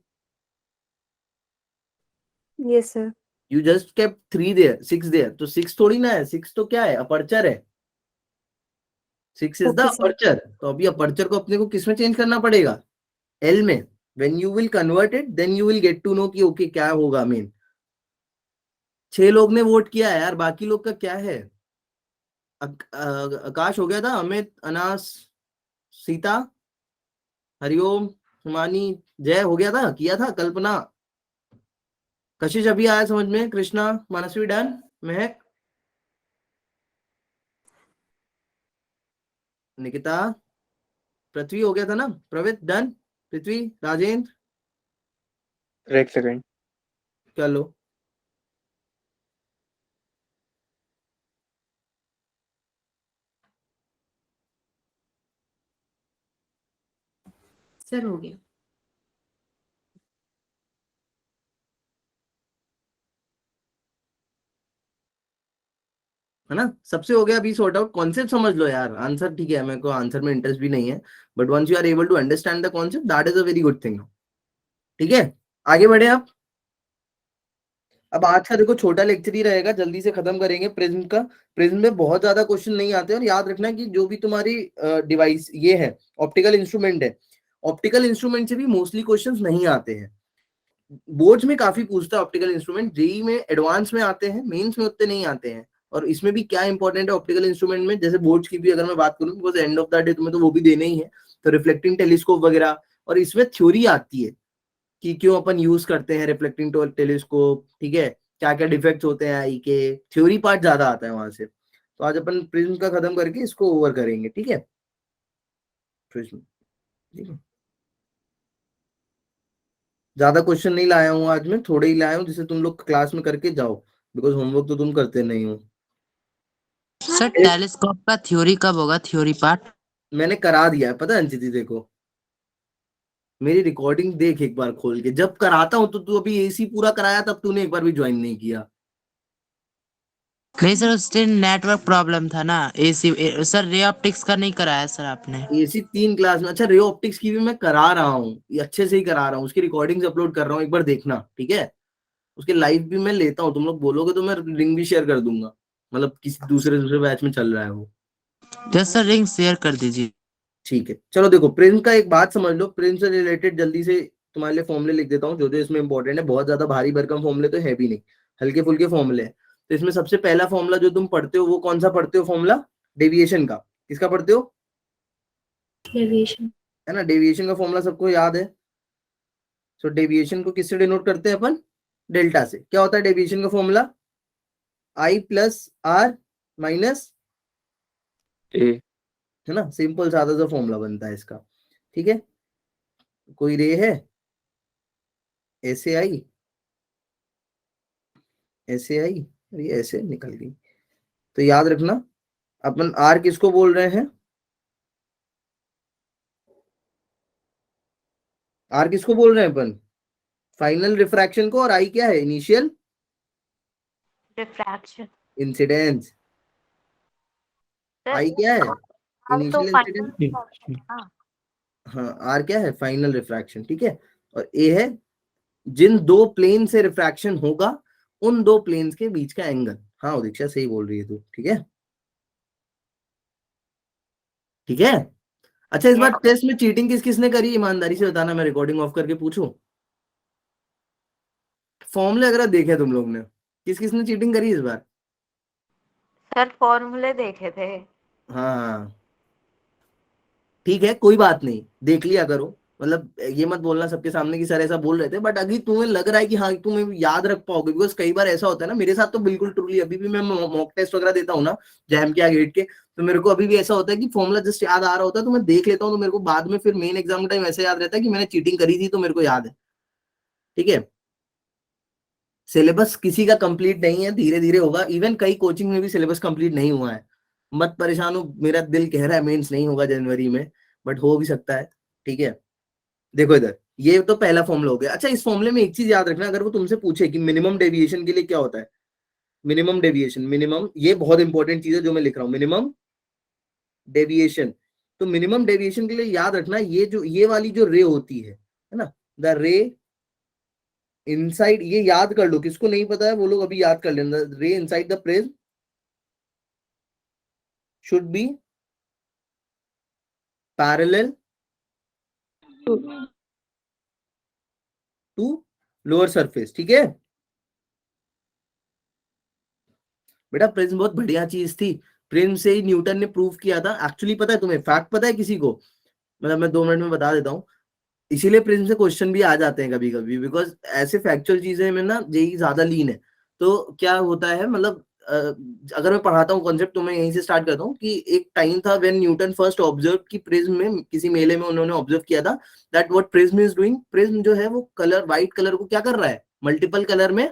Yes sir. You just kept 3 there 6 there, तो 6 थोड़ी ना है, 6 तो क्या है, अपर्चर है, 6 is the okay sir. Aperture. तो अभी अपर्चर को अपने को किसमें चेंज करना पड़ेगा, एल में। When you will convert it then you will get to know कि ओके क्या होगा मेन। 6 लोग ने वोट किया है यार, बाकी लोग का क्या है? आकाश हो गया था, अमित, अनास, सीता, हरिओम, हिमानी, जय हो गया था, किया था, कल्पना, कशिश अभी आया समझ में, कृष्णा, मनस्वी डन, महक, निकिता, पृथ्वी हो गया था ना, प्रवित डन, पृथ्वी, राजेंद्र, एक सेकंड। चलो सर हो गया। है ना, सबसे हो गया। अभी सॉर्ट आउट, कॉन्सेप्ट समझ लो यार, आंसर ठीक है, मेरे को आंसर में इंटरेस्ट भी नहीं है, but once you are able to understand the concept, that is a very good thing. ठीक है, आगे बढ़े आप। अब आज का देखो छोटा लेक्चर ही रहेगा, जल्दी से खत्म करेंगे प्रिज्म का। प्रिज्म में बहुत ज्यादा क्वेश्चन नहीं आते, और याद रखना कि जो भी तुम्हारी डिवाइस ये है, ऑप्टिकल इंस्ट्रूमेंट है, ऑप्टिकल इंस्ट्रूमेंट से भी मोस्टली क्वेश्चंस नहीं आते हैं। बोर्ड्स में काफी पूछता है ऑप्टिकल इंस्ट्रूमेंट, जेई में एडवांस में आते हैं, मेंस में उतने नहीं आते हैं। और इसमें भी क्या इंपॉर्टेंट है ऑप्टिकल इंस्ट्रूमेंट में, जैसे बोर्ड्स की भी अगर मैं बात करूं, because end of the day तुम्हें तो वो भी देने ही है, तो रिफ्लेक्टिंग टेलीस्कोप वगैरह, और इसमें थ्योरी आती है कि क्यों अपन यूज करते हैं रिफ्लेक्टिंग टेलीस्कोप, ठीक है, क्या क्या डिफेक्ट्स होते हैं आई के, थ्योरी पार्ट ज्यादा आता है वहां से। तो आज अपन प्रिज्म का खत्म करके इसको ओवर करेंगे, ठीक है, प्रिज्म, ठीक है। ज्यादा क्वेश्चन नहीं लाया हूँ आज मैं, थोड़े ही लाया हूँ जिसे तुम लोग क्लास में करके जाओ, बिकॉज होमवर्क तो तुम करते नहीं हो। सर टेलीस्कोप का थ्योरी कब होगा, थ्योरी पार्ट? मैंने करा दिया है, पता है अंचिति, देखो मेरी रिकॉर्डिंग देख एक बार खोल के, जब कराता हूँ तो तू अभी एसी पूरा कराया तब तूने एक बार भी ज्वाइन नहीं किया। नहीं सर, उस दिन नेटवर्क प्रॉब्लम था ना, सर रे ऑप्टिक्स का नहीं कराया सर आपने? एसी 3 क्लास में, अच्छा रे ऑप्टिक्स की भी मैं करा रहा हूँ, ये अच्छे से ही करा रहा हूँ, उसकी रिकॉर्डिंग्स अपलोड कर रहा हूँ, एक बार देखना, ठीक है। उसके लाइव भी मैं लेता हूँ, तुम लोग बोलोगे तो मैं लिंक भी शेयर कर दूंगा, मतलब किसी दूसरे दूसरे बैच में चल रहा है वो। यस सर, लिंक शेयर कर दीजिए। ठीक है, चलो देखो प्रिंस का एक बात समझ लो, प्रिंस से रिलेटेड जल्दी से तुम्हारे लिए फॉर्मूले लिख देता हूँ जो जो इसमें इंपॉर्टेंट है, बहुत ज्यादा भारी भरकम फॉर्मूले तो है भी नहीं, हल्के फुल्के फॉर्मूले हैं। तो इसमें सबसे पहला फॉर्मूला जो तुम पढ़ते हो वो कौन सा पढ़ते हो, फॉर्मूला डेविएशन का, किसका पढ़ते हो? डेविएशन। है ना, डेविएशन का फॉर्मूला सबको याद है। सो डेविएशन को किससे डिनोट करते हैं अपन? डेल्टा से। क्या होता है डेविएशन का formula? I plus R minus A. है ना, सिंपल सादा सा फॉर्मूला बनता है इसका, ठीक है। कोई रे है, ऐसे आई, ऐसे आई, और ये ऐसे निकल गई। तो याद रखना अपन आर किसको बोल रहे हैं? आर किसको बोल रहे हैं अपन? फाइनल रिफ्रैक्शन को। और आई क्या है? Initial refraction. इंसिडेंस। आई क्या है? तो इनिशियल इंसिडेंस। हाँ, आर क्या है? फाइनल रिफ्रैक्शन, ठीक है। और ए है जिन दो प्लेन से रिफ्रैक्शन होगा उन दो प्लेन्स के बीच का एंगल। हाँ दीक्षा सही बोल रही है तू, ठीक है, ठीक है। अच्छा इस बार टेस्ट में चीटिंग किस किसने करी, ईमानदारी से बताना, मैं रिकॉर्डिंग ऑफ करके पूछूं। फॉर्मूले अगर देखे तुम लोग ने, किस किसने चीटिंग करी इस बार? सर फॉर्मूले देखे थे। हाँ ठीक है, कोई बात नहीं, देख लिया करो, मतलब ये मत बोलना सबके सामने कि सर ऐसा बोल रहे थे, बट अभी तुम्हें लग रहा है कि हाँ तुम्हें याद रख पाओगे, बिकॉज कई बार ऐसा होता है ना, मेरे साथ तो बिल्कुल ट्रूली अभी भी मैं मॉक टेस्ट वगैरह देता हूँ ना जैम के गेट के, तो मेरे को अभी भी ऐसा होता है कि फॉर्मूला जस्ट याद आ रहा होता है तो मैं देख लेता हूँ, तो मेरे को बाद में फिर मेन एग्जाम टाइम ऐसे याद रहता है कि मैंने चीटिंग करी थी तो मेरे को याद है, ठीक है। सिलेबस किसी का कंप्लीट नहीं है, धीरे धीरे होगा, इवन कई कोचिंग में भी सिलेबस कंप्लीट नहीं हुआ है, मत परेशान हो, मेरा दिल कह रहा है मेंस नहीं होगा जनवरी में, बट हो भी सकता है, ठीक है। देखो इधर, ये तो पहला फॉर्मूला हो गया। अच्छा इस फॉर्मूले में एक चीज याद रखना, अगर वो तुमसे पूछे कि मिनिमम डेविएशन के लिए क्या होता है, मिनिमम डेविएशन, मिनिमम, ये बहुत इंपॉर्टेंट चीज है जो मैं लिख रहा हूँ, मिनिमम डेविएशन। तो मिनिमम डेविएशन के लिए याद रखना, ये जो ये वाली जो रे होती है ना, द रे इनसाइड, ये याद कर लो, किसको नहीं पता है वो लोग अभी याद कर लेना, ray inside the prism should be parallel to lower surface, ठीक है। बेटा प्रिज्म बहुत बढ़िया चीज थी, प्रिज्म से ही न्यूटन ने प्रूव किया था। एक्चुअली पता है तुम्हें, फैक्ट पता है किसी को, मतलब मैं 2 मिनट में बता देता हूँ। इसीलिए प्रिज्म से क्वेश्चन भी आ जाते हैं कभी कभी, बिकॉज ऐसे फैक्चुअल चीजें में ना जेई ज्यादा लीन है। तो क्या होता है, मतलब अगर मैं पढ़ाता हूँ कॉन्सेप्ट तो मैं यहीं से स्टार्ट करता हूँ कि एक टाइम था व्हेन न्यूटन फर्स्ट ऑब्जर्व कि प्रिज्म में, किसी मेले में उन्होंने ऑब्जर्व किया था that what prism is doing, prism जो है वो कलर, व्हाइट कलर को क्या कर रहा है, मल्टीपल कलर में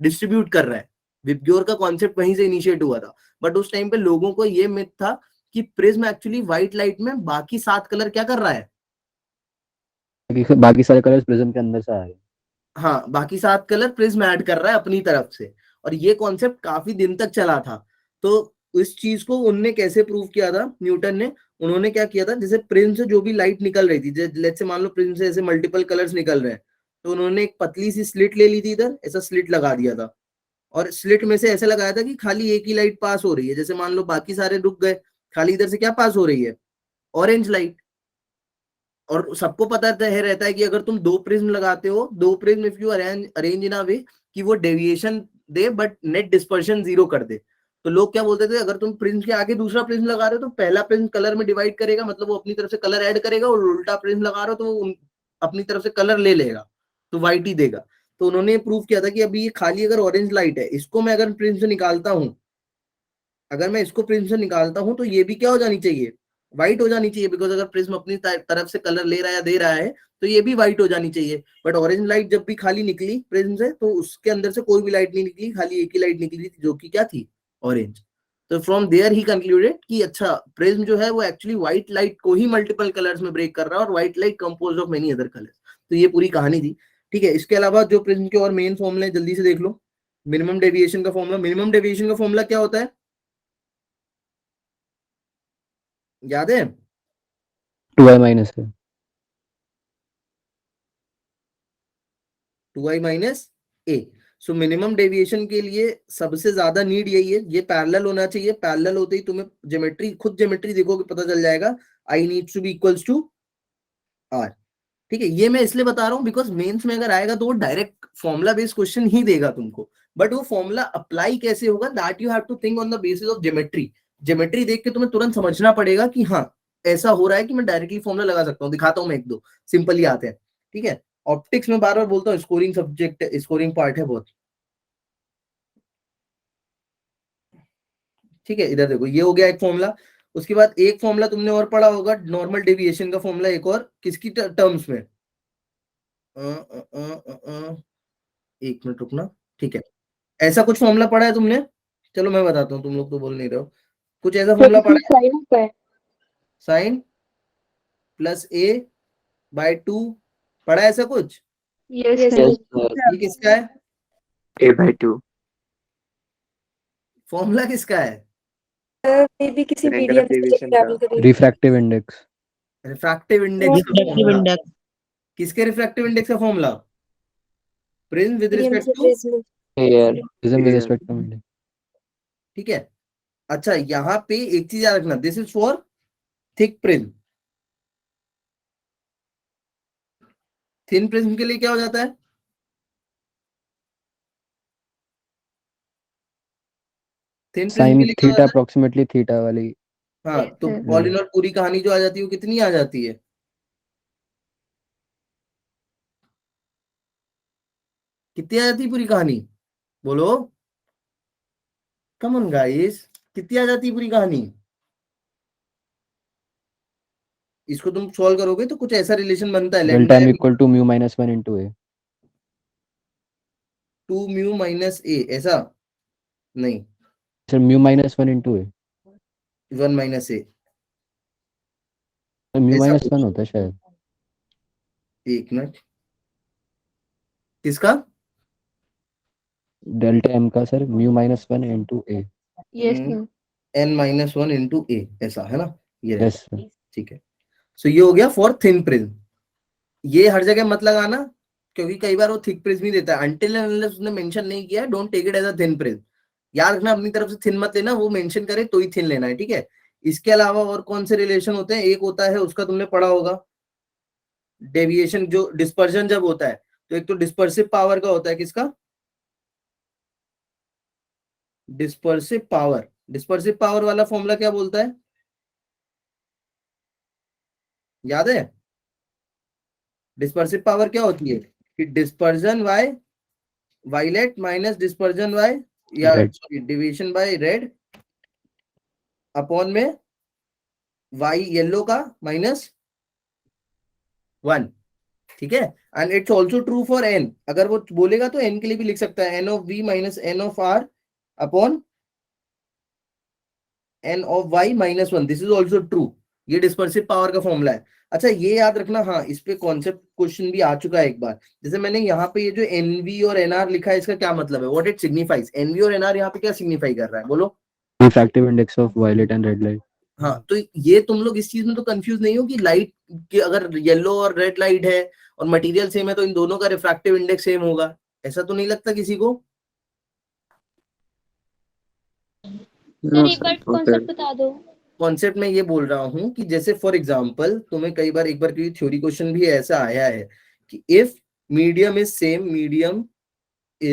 डिस्ट्रीब्यूट कर रहा है। विबग्योर का कॉन्सेप्ट वहीं से इनिशिएट हुआ था। बट उस टाइम पे लोगों को ये मिथ था कि प्रिज्म एक्चुअली व्हाइट लाइट में बाकी 7 कलर क्या कर रहा है, बाकी सारे कलर्स प्रिज्म के अंदर से आ रहे हैं। हाँ बाकी 7 कलर प्रिज्म ऐड कर रहा है अपनी तरफ से। और ये कॉन्सेप्ट काफी दिन तक चला था। तो इस चीज को उनने कैसे प्रूव किया था न्यूटन ने, उन्होंने क्या किया था, जैसे प्रिज्म से जो भी लाइट निकल रही थी, लेट्स से मान लो प्रिज्म से ऐसे मल्टीपल कलर्स निकल रहे हैं, तो उन्होंने एक पतली सी स्लिट ले ली थी, इधर ऐसा स्लिट लगा दिया था, और स्लिट में से ऐसे लगाया था कि खाली एक ही लाइट पास हो रही है। जैसे मान लो बाकी सारे रुक गए, खाली इधर से क्या पास हो रही है, ऑरेंज लाइट। और सबको पता रहता है कि अगर तुम 2 प्रिज्म लगाते हो, 2 prism if you arrange in a way कि वो डेविएशन दे बट नेट डिस्पर्शन 0 कर दे, तो लोग क्या बोलते थे, अगर तुम प्रिज्म के आगे दूसरा प्रिज्म लगा रहे हो तो पहला प्रिज्म कलर में डिवाइड करेगा, मतलब वो अपनी तरफ से कलर ऐड करेगा, और उल्टा प्रिज्म लगा रहे हो तो वो अपनी तरफ से कलर ले लेगा, तो व्हाइट ही देगा। तो उन्होंने प्रूव किया था कि अभी ये खाली अगर ऑरेंज लाइट है, इसको मैं अगर प्रिज्म से निकालता हूँ, अगर मैं इसको प्रिज्म से निकालता हूं तो ये भी क्या हो जानी चाहिए, व्हाइट हो जानी चाहिए, बिकॉज अगर प्रिज्म अपनी तरफ से कलर ले रहा है या दे रहा है तो ये भी व्हाइट हो जानी चाहिए। बट ऑरेंज लाइट जब भी खाली निकली प्रिज्म से, तो उसके अंदर से कोई भी लाइट नहीं निकली, खाली एक ही लाइट निकली थी जो कि क्या थी, ऑरेंज। तो फ्रॉम देयर ही कंक्लूडेड कि अच्छा प्रिज्म जो है वो एक्चुअली व्हाइट लाइट को ही मल्टीपल कलर्स में ब्रेक कर रहा है, और white light compose of many other colours. तो ये पूरी कहानी थी। ठीक है, इसके अलावा जो प्रिज्म के और मेन फॉर्मूले जल्दी से देख लो। मिनिमम डेविएशन का फॉर्मूला, मिनिमम डेविएशन का फॉर्मूला क्या होता है, याद है? 2i माइनस है। 2i माइनस ए। सो मिनिमम डेविएशन के लिए सबसे ज्यादा नीड यही है, ये पैरेलल होना चाहिए। पैरेलल होते ही तुम्हें ज्योमेट्री, खुद ज्योमेट्री देखोगे पता चल जाएगा, I needs to be equals to R. ठीक है, ये मैं इसलिए बता रहा हूँ बिकॉज मेंस में अगर आएगा तो वो डायरेक्ट फॉर्मुला बेस्ड क्वेश्चन ही देगा तुमको, बट वो फॉर्मुला अप्लाई कैसे होगा, that you have to think on the basis of geometry. Geometry देख के तुम्हें तुरंत समझना पड़ेगा कि हाँ ऐसा हो रहा है कि मैं डायरेक्टली फॉर्मुला लगा सकता हूँ। दिखाता हूँ मैं 1-2 सिंपली आते हैं। ठीक है, ऑप्टिक्स में बार बार बोलता हूँ, स्कोरिंग सब्जेक्ट, स्कोरिंग पार्ट है बहुत। ठीक है, इधर देखो, ये हो गया एक फॉर्मूला। उसके बाद एक फॉर्मूला तुमने और पढ़ा होगा, नॉर्मल डेविएशन का फॉर्मूला, एक और किसकी टर्म्स में, एक मिनट रुकना। ठीक है, ऐसा कुछ फॉर्मूला पढ़ा है तुमने, चलो मैं बताता हूँ, तुम लोग तो बोल नहीं रहे हो। कुछ ऐसा फॉर्मूला पढ़ा है, साइन का है। साइन प्लस ए बाय 2, पढ़ा है ऐसा कुछ? Yes yes sir. Yes sir, ये किसका है a/2 फॉर्मूला, किसका है? मे बी किसी एंगल मीडियम ऑफ से डेविएशन ट्रैवल का। करेगी। Refractive index. रिफ्रैक्टिव इंडेक्स का रिफ्लेक्टिव फॉर्मूला। इंडेक्स। किसके रिफ्रैक्टिव इंडेक्स का formula? Prism with medium respect से to, prism. Air prism with respect to index. ठीक है। अच्छा यहाँ पे एक चीज याद रखना, this is for thick prism. Thin prism के लिए क्या हो जाता है, थिन प्रिज्म के साइन लिए क्या हो थीटा जाता अप्रोक्सीमेटली थीटा वाली। है, हाँ तो Yes, ऑल इन ऑल पूरी कहानी जो आ जाती है वो कितनी आ जाती है, कितनी आ जाती है पूरी कहानी, बोलो कम ऑन गाइस, कितनी आ जाती है पूरी कहानी? इसको तुम सॉल्व करोगे तो कुछ ऐसा रिलेशन बनता है, delta lambda m equal to mu minus 1 into A. 2 mu minus A, ऐसा नहीं, sir mu minus 1 into A. 1 minus A, mu ऐसा माइनस 1 कुछ। होता है शायद। एक मिनट, किसका? डेल्टा m का sir mu minus 1 into A. yes sir. n minus 1 into A, ऐसा है ना, ये रहता यस है। सर। ठीक है, सो ये हो गया फॉर थिन प्रिज्म। ये हर जगह मत लगाना, क्योंकि कई बार वो थिक प्रिज्म ही देता है, अनटिल एंड अनलेस उसने मेंशन नहीं किया, don't take it as a thin prism. याद रखना अपनी तरफ से थिन मत लेना, वो मेंशन करे तो ही थिन लेना है। ठीक है, इसके अलावा और कौन से रिलेशन होते हैं, एक होता है उसका तुमने पढ़ा होगा, डेविएशन, जो डिस्पर्जन जब होता है, तो एक तो डिस्पर्सिव पावर का होता है, किसका? डिस्पर्सिव पावर वाला फॉर्मूला क्या बोलता है, याद है? डिस्पर्सिव पावर क्या होती है कि dispersion by violet minus dispersion by या Red. Sorry division by red upon में वाई येलो का माइनस 1, ठीक है। And it's also true for N, अगर वो बोलेगा तो एन के लिए भी लिख सकता है, N of V minus N of R upon N of Y minus 1, this is also true. ये डिस्पर्सिव पावर का फॉर्मूला है। अच्छा ये याद रखना, हाँ इस पे कॉन्सेप्ट क्वेश्चन भी आ चुका है एक बार। जैसे मैंने यहाँ पे ये जो एनवी और एनआर लिखा है, इसका क्या मतलब है, व्हाट इट सिग्निफाइज। एनवी और एनआर यहाँ पे क्या सिग्निफाई कर रहा है, बोलो। Refractive index of violet and red light. हाँ तो ये तुम लोग इस चीज में तो कंफ्यूज नहीं हो कि लाइट की अगर येलो और रेड लाइट है और मटेरियल सेम है तो इन दोनों का रिफ्रैक्टिव इंडेक्स सेम होगा, ऐसा तो नहीं लगता किसी को? No, सर एक बार sir. कॉन्सेप्ट बता दो। कॉन्सेप्ट में ये बोल रहा हूं कि जैसे फॉर एग्जांपल तुम्हें कई बार एक बार की थ्योरी क्वेश्चन भी ऐसा आया है कि if medium is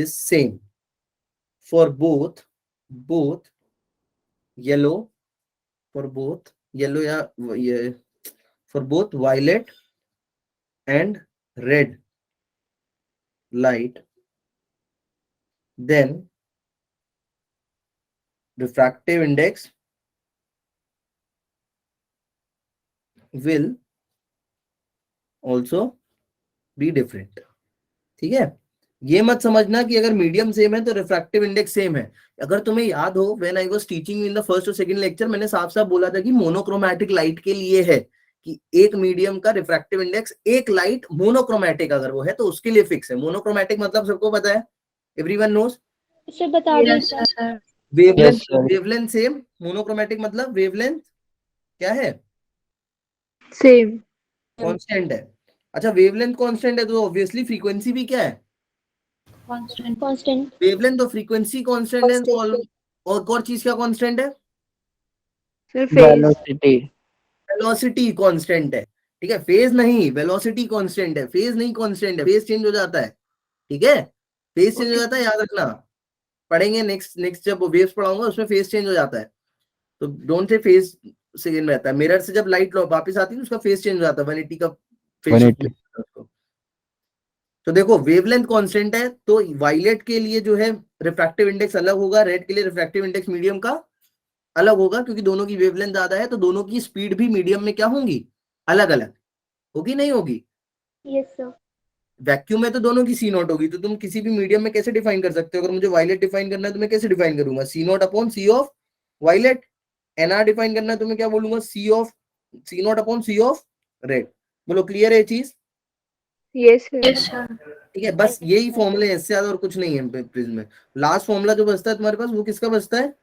same for both yellow या ये for both violet and red light, then refractive index will also be different, ठीक है। ये मत समझना कि अगर मीडियम सेम है तो रिफ्रैक्टिव इंडेक्स सेम है। अगर तुम्हें याद हो when I was teaching in the first और सेकंड लेक्चर, मैंने साफ साफ बोला था कि मोनोक्रोमैटिक लाइट के लिए है कि एक मीडियम का रिफ्रैक्टिव इंडेक्स, एक लाइट मोनोक्रोमैटिक अगर वो है तो उसके लिए फिक्स है। मोनोक्रोमैटिक मतलब सबको पता है, एवरीवन नोस। सर बता दीजिए sir. Wavelength, Yes, sir. Wavelength same, monochromatic मतलब वेवलेंथ क्या है, सेम। कांस्टेंट है। अच्छा वेवलेंथ कांस्टेंट है तो ऑब्वियसली फ्रीक्वेंसी भी क्या है, कांस्टेंट। वेवलेंथ और फ्रीक्वेंसी कांस्टेंट है तो और एक और चीज क्या कांस्टेंट है, sir phase. Velocity. Velocity constant है, ठीक है। फेज नहीं, वेलोसिटी कांस्टेंट है, फेज नहीं कांस्टेंट है, फेज चेंज हो जाता है, ठीक है। फेज चेंज हो जाता है, याद रखना, पढ़ेंगे नेक्स्ट जब वेव्स पढ़ाऊंगा उसमें फेज चेंज हो जाता है, तो डोंट से फेज सेम रहता है। मिरर से जब लाइट वापस आती है उसका फेज चेंज हो जाता है, 180 का फेज 180। तो देखो वेवलेंथ कांस्टेंट है तो वायलेट के लिए जो है रिफ्रैक्टिव इंडेक्स अलग होगा, रेड के लिए रिफ्रैक्टिव इंडेक्स मीडियम का अलग होगा, क्योंकि दोनों की वेवलेंथ ज्यादा है तो दोनों की स्पीड भी मीडियम में क्या होंगी, अलग अलग होगी, नहीं होगी। Yes sir. वैक्यूम में तो दोनों की सी नॉट होगी, तो तुम किसी भी मीडियम में कैसे डिफाइन कर सकते हो। अगर मुझे वायलेट डिफाइन करना है तो मैं कैसे डिफाइन करूंगा, C not upon C of violet. NR define करना है तो मैं क्या बोलूंगा, C not upon C of red. बोलो क्लियर है ये चीज? Yes sir. ठीक है, बस यही फॉर्मूले हैं, इससे ज्यादा और कुछ नहीं है प्रिज्म में। लास्ट फॉर्मूला जो बचता है तुम्हारे पास वो किसका बचता है,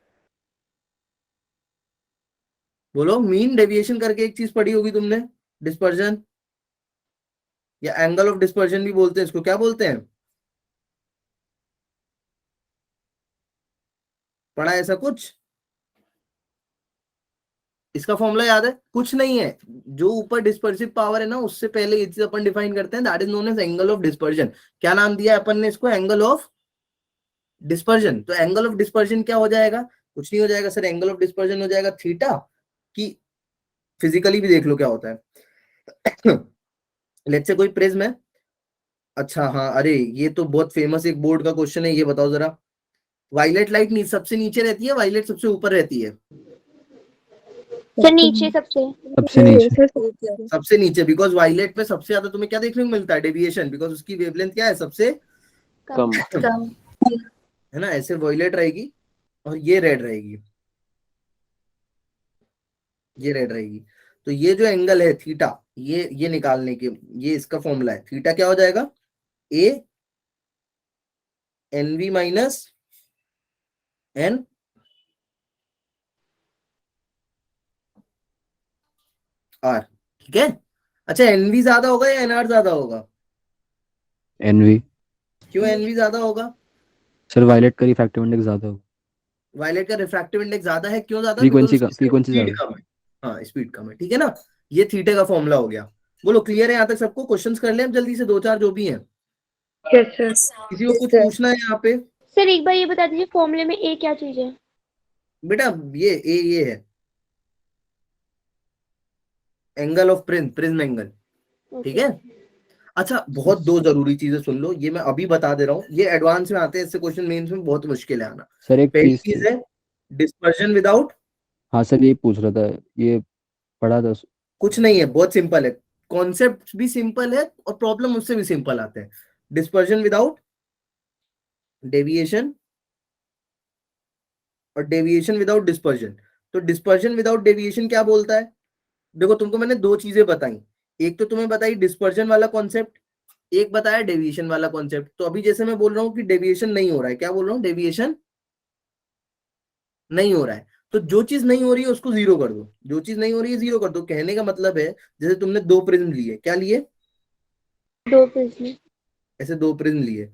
बोलो। मीन डेविएशन करके एक चीज पढ़ी होगी तुमने, डिस्पर्जन या एंगल ऑफ डिस्पर्जन भी बोलते हैं इसको, क्या बोलते हैं, पढ़ा ऐसा कुछ? इसका फॉर्मूला याद है? कुछ नहीं है, जो ऊपर डिस्पर्सिव पावर है ना उससे पहले ये चीज अपन डिफाइन करते हैं, that is known as angle of dispersion. क्या नाम दिया है अपन ने इसको, एंगल ऑफ डिस्पर्जन। तो एंगल ऑफ डिस्पर्जन क्या हो जाएगा, कुछ नहीं हो जाएगा सर, एंगल ऑफ डिस्पर्जन हो जाएगा थीटा, की फिजिकली भी देख लो क्या होता है। लेट्स से कोई प्रिज्म है, अच्छा हाँ, अरे ये तो बहुत फेमस एक बोर्ड का क्वेश्चन है, ये बताओ जरा, वायलेट लाइट सबसे नीचे रहती है, वायलेट सबसे ऊपर रहती है? सर नीचे सबसे। सबसे नीचे, बिकॉज वायलेट में सबसे ज्यादा तुम्हें क्या देखने को मिलता है, डेविएशन, बिकॉज उसकी वेवलेंथ क्या है, सबसे कम। है ना। ऐसे वायलेट रहेगी और ये रेड रहेगी, ये रेड रहेगी। तो ये जो एंगल है थीटा, ये निकालने के, ये इसका फॉर्मूला है, थीटा क्या हो जाएगा, A N V minus N R, ठीक है। अच्छा एनवी ज्यादा होगा या एनआर ज्यादा होगा, एनवी। क्यों एनवी ज्यादा होगा? सर वायलेट का रिफ्रैक्टिव इंडेक्स ज्यादा होगा, वायलेट का रिफ्रैक्टिव इंडेक्स ज्यादा है, क्यों ज्यादा? फ्रीक्वेंसी स्पीड ज्यादा। कम है, हाँ स्पीड कम है, ठीक है ना। ये थीटे का फॉर्मूला हो गया। बोलो क्लियर है यहाँ तक सबको? क्वेश्चंस कर ले अब जल्दी से, 2-4 जो भी हैं। Yes sir. किसी को कुछ पूछना है यहाँ पे? सर एक बार ये बता दीजिए फॉर्मूले में ए क्या चीज है? बेटा ये है एंगल ऑफ प्रिज्म एंगल, ठीक है। अच्छा बहुत दो जरूरी चीजें सुन लो, ये मैं अभी बता दे रहा हूँ, ये एडवांस में आते हैं, इससे क्वेश्चन मेंस में बहुत मुश्किल है आना। सर एक पहली चीज चीज है डिस्पर्जन विदाउट, हाँ सर ये पूछ रहा था, ये पढ़ा था। कुछ नहीं है, बहुत सिंपल है, कॉन्सेप्ट भी सिंपल है और प्रॉब्लम उससे भी सिंपल आते हैं। डिस्पर्जन विदाउट डेविएशन और डेविएशन विदाउट डिस्पर्जन। तो डिस्पर्जन विदाउट डेविएशन क्या बोलता है? देखो तुमको मैंने दो चीजें बताई, एक तो तुम्हें बताई डिस्पर्जन वाला कॉन्सेप्ट, एक बताया डेविएशन वाला कॉन्सेप्ट। तो अभी जैसे मैं बोल रहा हूँ कि डेविएशन नहीं हो रहा है, क्या बोल रहा हूँ? डेविएशन नहीं हो रहा है, तो जो चीज नहीं हो रही है उसको जीरो कर दो, जो चीज नहीं हो रही है जीरो कर दो। कहने का मतलब है जैसे तुमने दो प्रिज्म लिए, क्या लिए? दो प्रिज्म। ऐसे दो प्रिज्म लिए,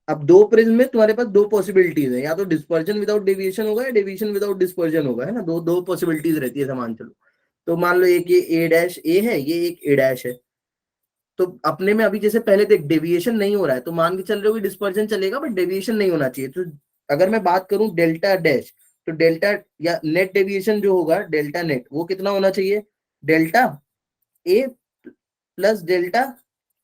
अब दो प्रिज्म में तुम्हारे पास दो पॉसिबिलिटीज है, या तो डिस्पर्जन विदाउट डेविएशन होगा या डेविएशन विदाउट डिस्पर्जन होगा, है ना। दो दो पॉसिबिलिटीज रहती है, मान चलो। तो मान लो एक ये ए डैश ए है, ये एक ए डैश है। तो अपने में अभी जैसे पहले देख डेविएशन नहीं हो रहा है, तो मान के चल रहे हो कि डिस्पर्जन चलेगा बट डेविएशन नहीं होना चाहिए। तो अगर मैं बात करूं डेल्टा डैश, तो डेल्टा या नेट डेविएशन जो होगा डेल्टा नेट, वो कितना होना चाहिए? Delta A plus delta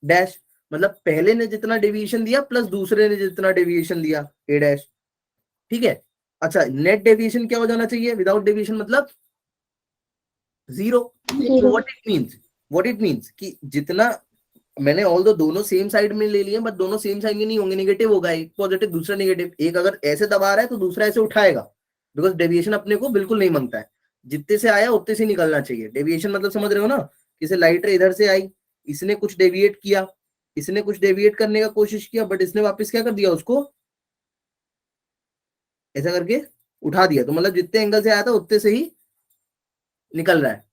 dash, मतलब पहले ने जितना डेविएशन दिया प्लस दूसरे ने जितना डेविएशन दिया ए डैश, ठीक है। अच्छा नेट डेविएशन क्या हो जाना चाहिए विदाउट डेविएशन? मतलब जीरो। व्हाट इट मींस कि जितना मैंने ऑल दो दोनों सेम साइड में ले लिए, बट दोनों सेम साइड में नहीं होंगे, नेगेटिव होगा, एक पॉजिटिव दूसरा नेगेटिव। एक अगर ऐसे दबा रहा है तो दूसरा ऐसे उठाएगा, बिकॉज डेविएशन अपने को बिल्कुल नहीं मांगता है, जितने से आया उतने से निकलना चाहिए। डेविएशन मतलब समझ रहे हो ना, जैसे लाइट रे इधर से आई, इसने कुछ डेविएट किया, इसने कुछ डेविएट करने का कोशिश किया, बट इसने वापस क्या कर दिया, उसको ऐसा करके उठा दिया, तो मतलब जितने एंगल से आया था उतने से ही निकल रहा है।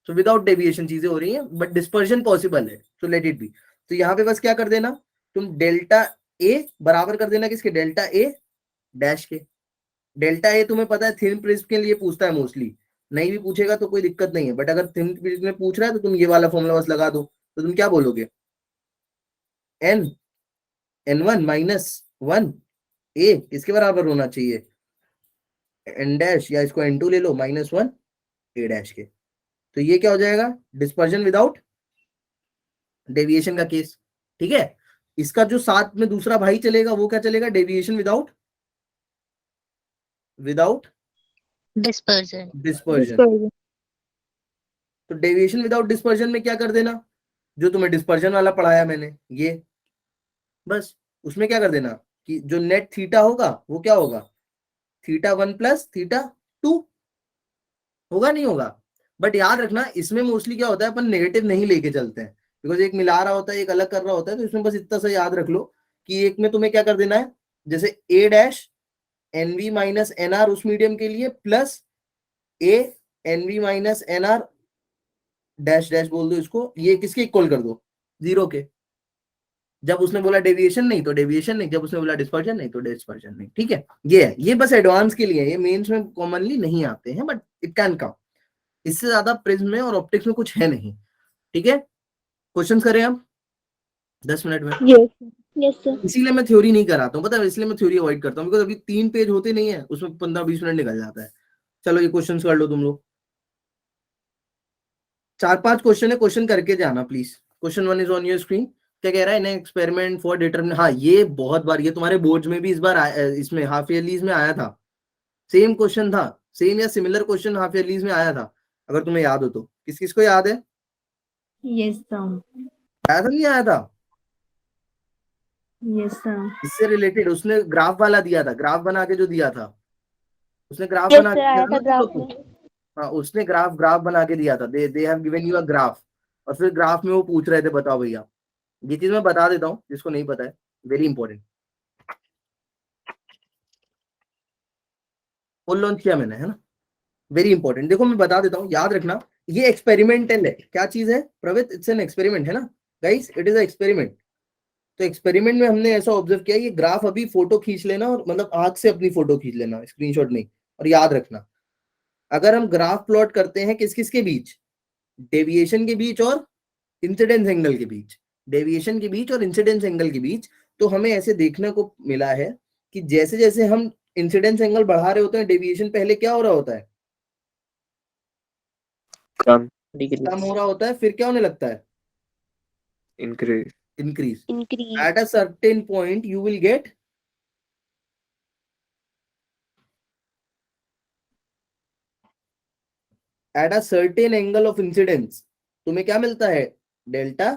तो विदाउट डेविएशन चीजें हो रही हैं, बट डिस्पर्जन पॉसिबल है, तो लेट इट बी। तो यहाँ पे बस क्या कर देना, तुम डेल्टा ए बराबर कर देना किसके? डेल्टा ए डैश के। डेल्टा ए तुम्हें पता है थिन प्रिज्म के लिए पूछता है मोस्टली, नहीं भी पूछेगा तो कोई दिक्कत नहीं है, बट अगर थिन प्रिज्म में पूछ रहा है तो तुम ये वाला फॉर्मूला बस लगा दो। तो तुम क्या बोलोगे? एन n1 माइनस 1 ए इसके बराबर होना चाहिए एन डैश, या इसको n2 ले लो माइनस 1 ए डैश के। तो ये क्या हो जाएगा? डिस्पर्जन विदाउट डेविएशन का केस, ठीक है। इसका जो साथ में दूसरा भाई चलेगा वो क्या चलेगा? Deviation without dispersion. तो डेविएशन विदाउट डिस्पर्जन में क्या कर देना, जो तुम्हें डिस्पर्जन वाला पढ़ाया मैंने ये, बस उसमें क्या कर देना कि जो नेट थीटा होगा वो क्या होगा? थीटा 1 प्लस थीटा 2 होगा, नहीं होगा? बट याद रखना इसमें मोस्टली क्या होता है, अपन नेगेटिव नहीं लेके चलते हैं, बिकॉज एक मिला रहा होता है एक अलग कर रहा होता है। तो इसमें बस इतना सा याद रख लो कि एक में तुम्हें क्या कर देना है, जैसे A dash NV minus NR उस मीडियम के लिए, plus A NV minus NR dash dash बोल दो इसको, ये किसके इक्वल कर दो? जीरो के। जब उसने बोला डेविएशन नहीं तो डेविएशन नहीं, जब उसने बोला डिस्पर्जन नहीं तो डिस्पर्जन नहीं, ठीक है। ये है, ये बस एडवांस के लिए, ये मेंस में कॉमनली नहीं आते हैं, बट इट कैन कम। इससे ज्यादा प्रिज्म में और ऑप्टिक्स में कुछ है नहीं, ठीक है। क्वेश्चंस करें हम 10 मिनट में। Yes sir. इसीलिए मैं थ्योरी नहीं कराता हूँ, पता है, इसलिए मैं थ्योरी अवॉइड करता हूँ, बिकॉज अभी 3 पेज होते नहीं है, उसमें 15-20 मिनट निकल जाता है। चलो ये क्वेश्चंस कर लो तुम लोग, 4-5 क्वेश्चन है, क्वेश्चन करके जाना please. Question 1 is on your screen. क्या कह रहा है? इन एक्सपेरिमेंट फॉर डिटरमिन, हाँ ये बहुत बार, ये तुम्हारे बोर्ड्स में भी इस बार इसमें हाफ ईयरलीज में आया था, सेम क्वेश्चन था, सेम या सिमिलर क्वेश्चन हाफ ईयरलीज में आया था, अगर तुम्हें याद हो तो। किस किस को याद है? Yes sir. आया था नहीं आया था? Yes sir. इससे रिलेटेड उसने ग्राफ वाला दिया था, ग्राफ बना के जो दिया था, उसने ग्राफ यस बना सर के आया दिया था था ग्राफ ना। में। हाँ उसने ग्राफ बना के दिया था, they have given you a graph, और फिर ग्राफ में वो पूछ रहे थे बताओ भैया। ये चीज मैं बता देता हूँ जिसको नहीं पता है, वेरी इंपॉर्टेंट। फुल लॉन्च किया मैंने, है ना, वेरी इंपॉर्टेंट। देखो मैं बता देता हूँ, याद रखना ये एक्सपेरिमेंटल है। क्या चीज है प्रवित? इट्स एन एक्सपेरिमेंट, है ना guys, it is a experiment. तो एक्सपेरिमेंट में हमने ऐसा ऑब्जर्व किया, ये ग्राफ अभी फोटो खींच लेना, और मतलब आंख से अपनी फोटो खींच लेना, स्क्रीनशॉट नहीं। और याद रखना अगर हम ग्राफ प्लॉट करते हैं किस किस के बीच, डेविएशन के बीच और इंसिडेंस एंगल के बीच, डेविएशन के बीच और इंसिडेंस एंगल के बीच, तो हमें ऐसे देखने को मिला है कि जैसे जैसे हम इंसिडेंस एंगल बढ़ा रहे होते हैं, डेविएशन पहले क्या हो रहा होता है, कम, कम हो रहा होता है, फिर क्या होने लगता है, increase, increase. Increase. At a certain point you will get at a certain angle of incidence तुम्हें क्या मिलता है, डेल्टा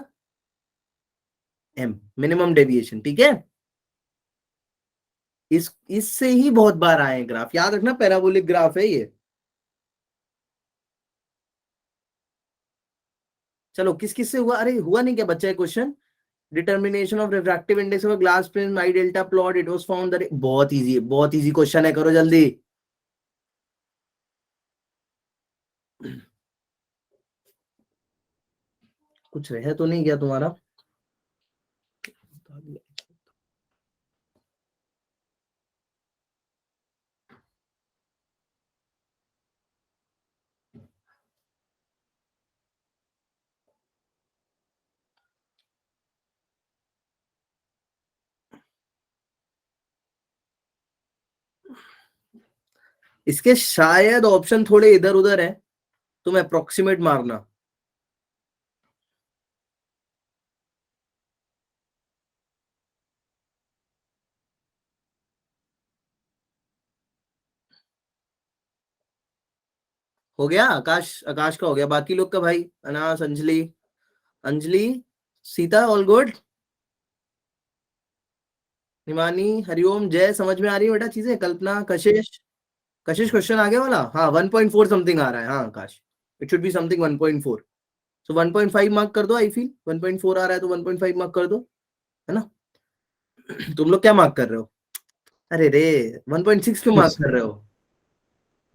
एम, मिनिमम डेविएशन. ठीक है, इससे ही बहुत बार आए हैं ग्राफ, याद रखना पैराबोलिक ग्राफ है ये. चलो किस किस से हुआ, अरे हुआ नहीं क्या बच्चा question, determination of refractive index of glass prism I delta plot, it was found that. बहुत इजी है, बहुत इजी क्वेश्चन है, करो जल्दी. कुछ रह तो नहीं गया तुम्हारा, इसके शायद ऑप्शन थोड़े इधर उधर है, तुम अप्रोक्सीमेट मारना. हो गया, आकाश, आकाश का हो गया, बाकी लोग का भाई, अनास, अंजलि, अंजलि, सीता, ऑल गुड. निमानी, हरिओम, जय, समझ में आ रही है बेटा चीजें. कल्पना, कशिश, कशिश क्वेश्चन आ गया वाला. हाँ 1.4 समथिंग आ रहा है. हाँ Akash, it should be something 1.4. So 1.5 mark कर दो. आई फील 1.4 आ रहा है तो 1.5 मार्क कर दो, है ना. तुम लोग क्या मार्क कर रहे हो, अरे रे 1.6 क्यों मार्क कर रहे हो,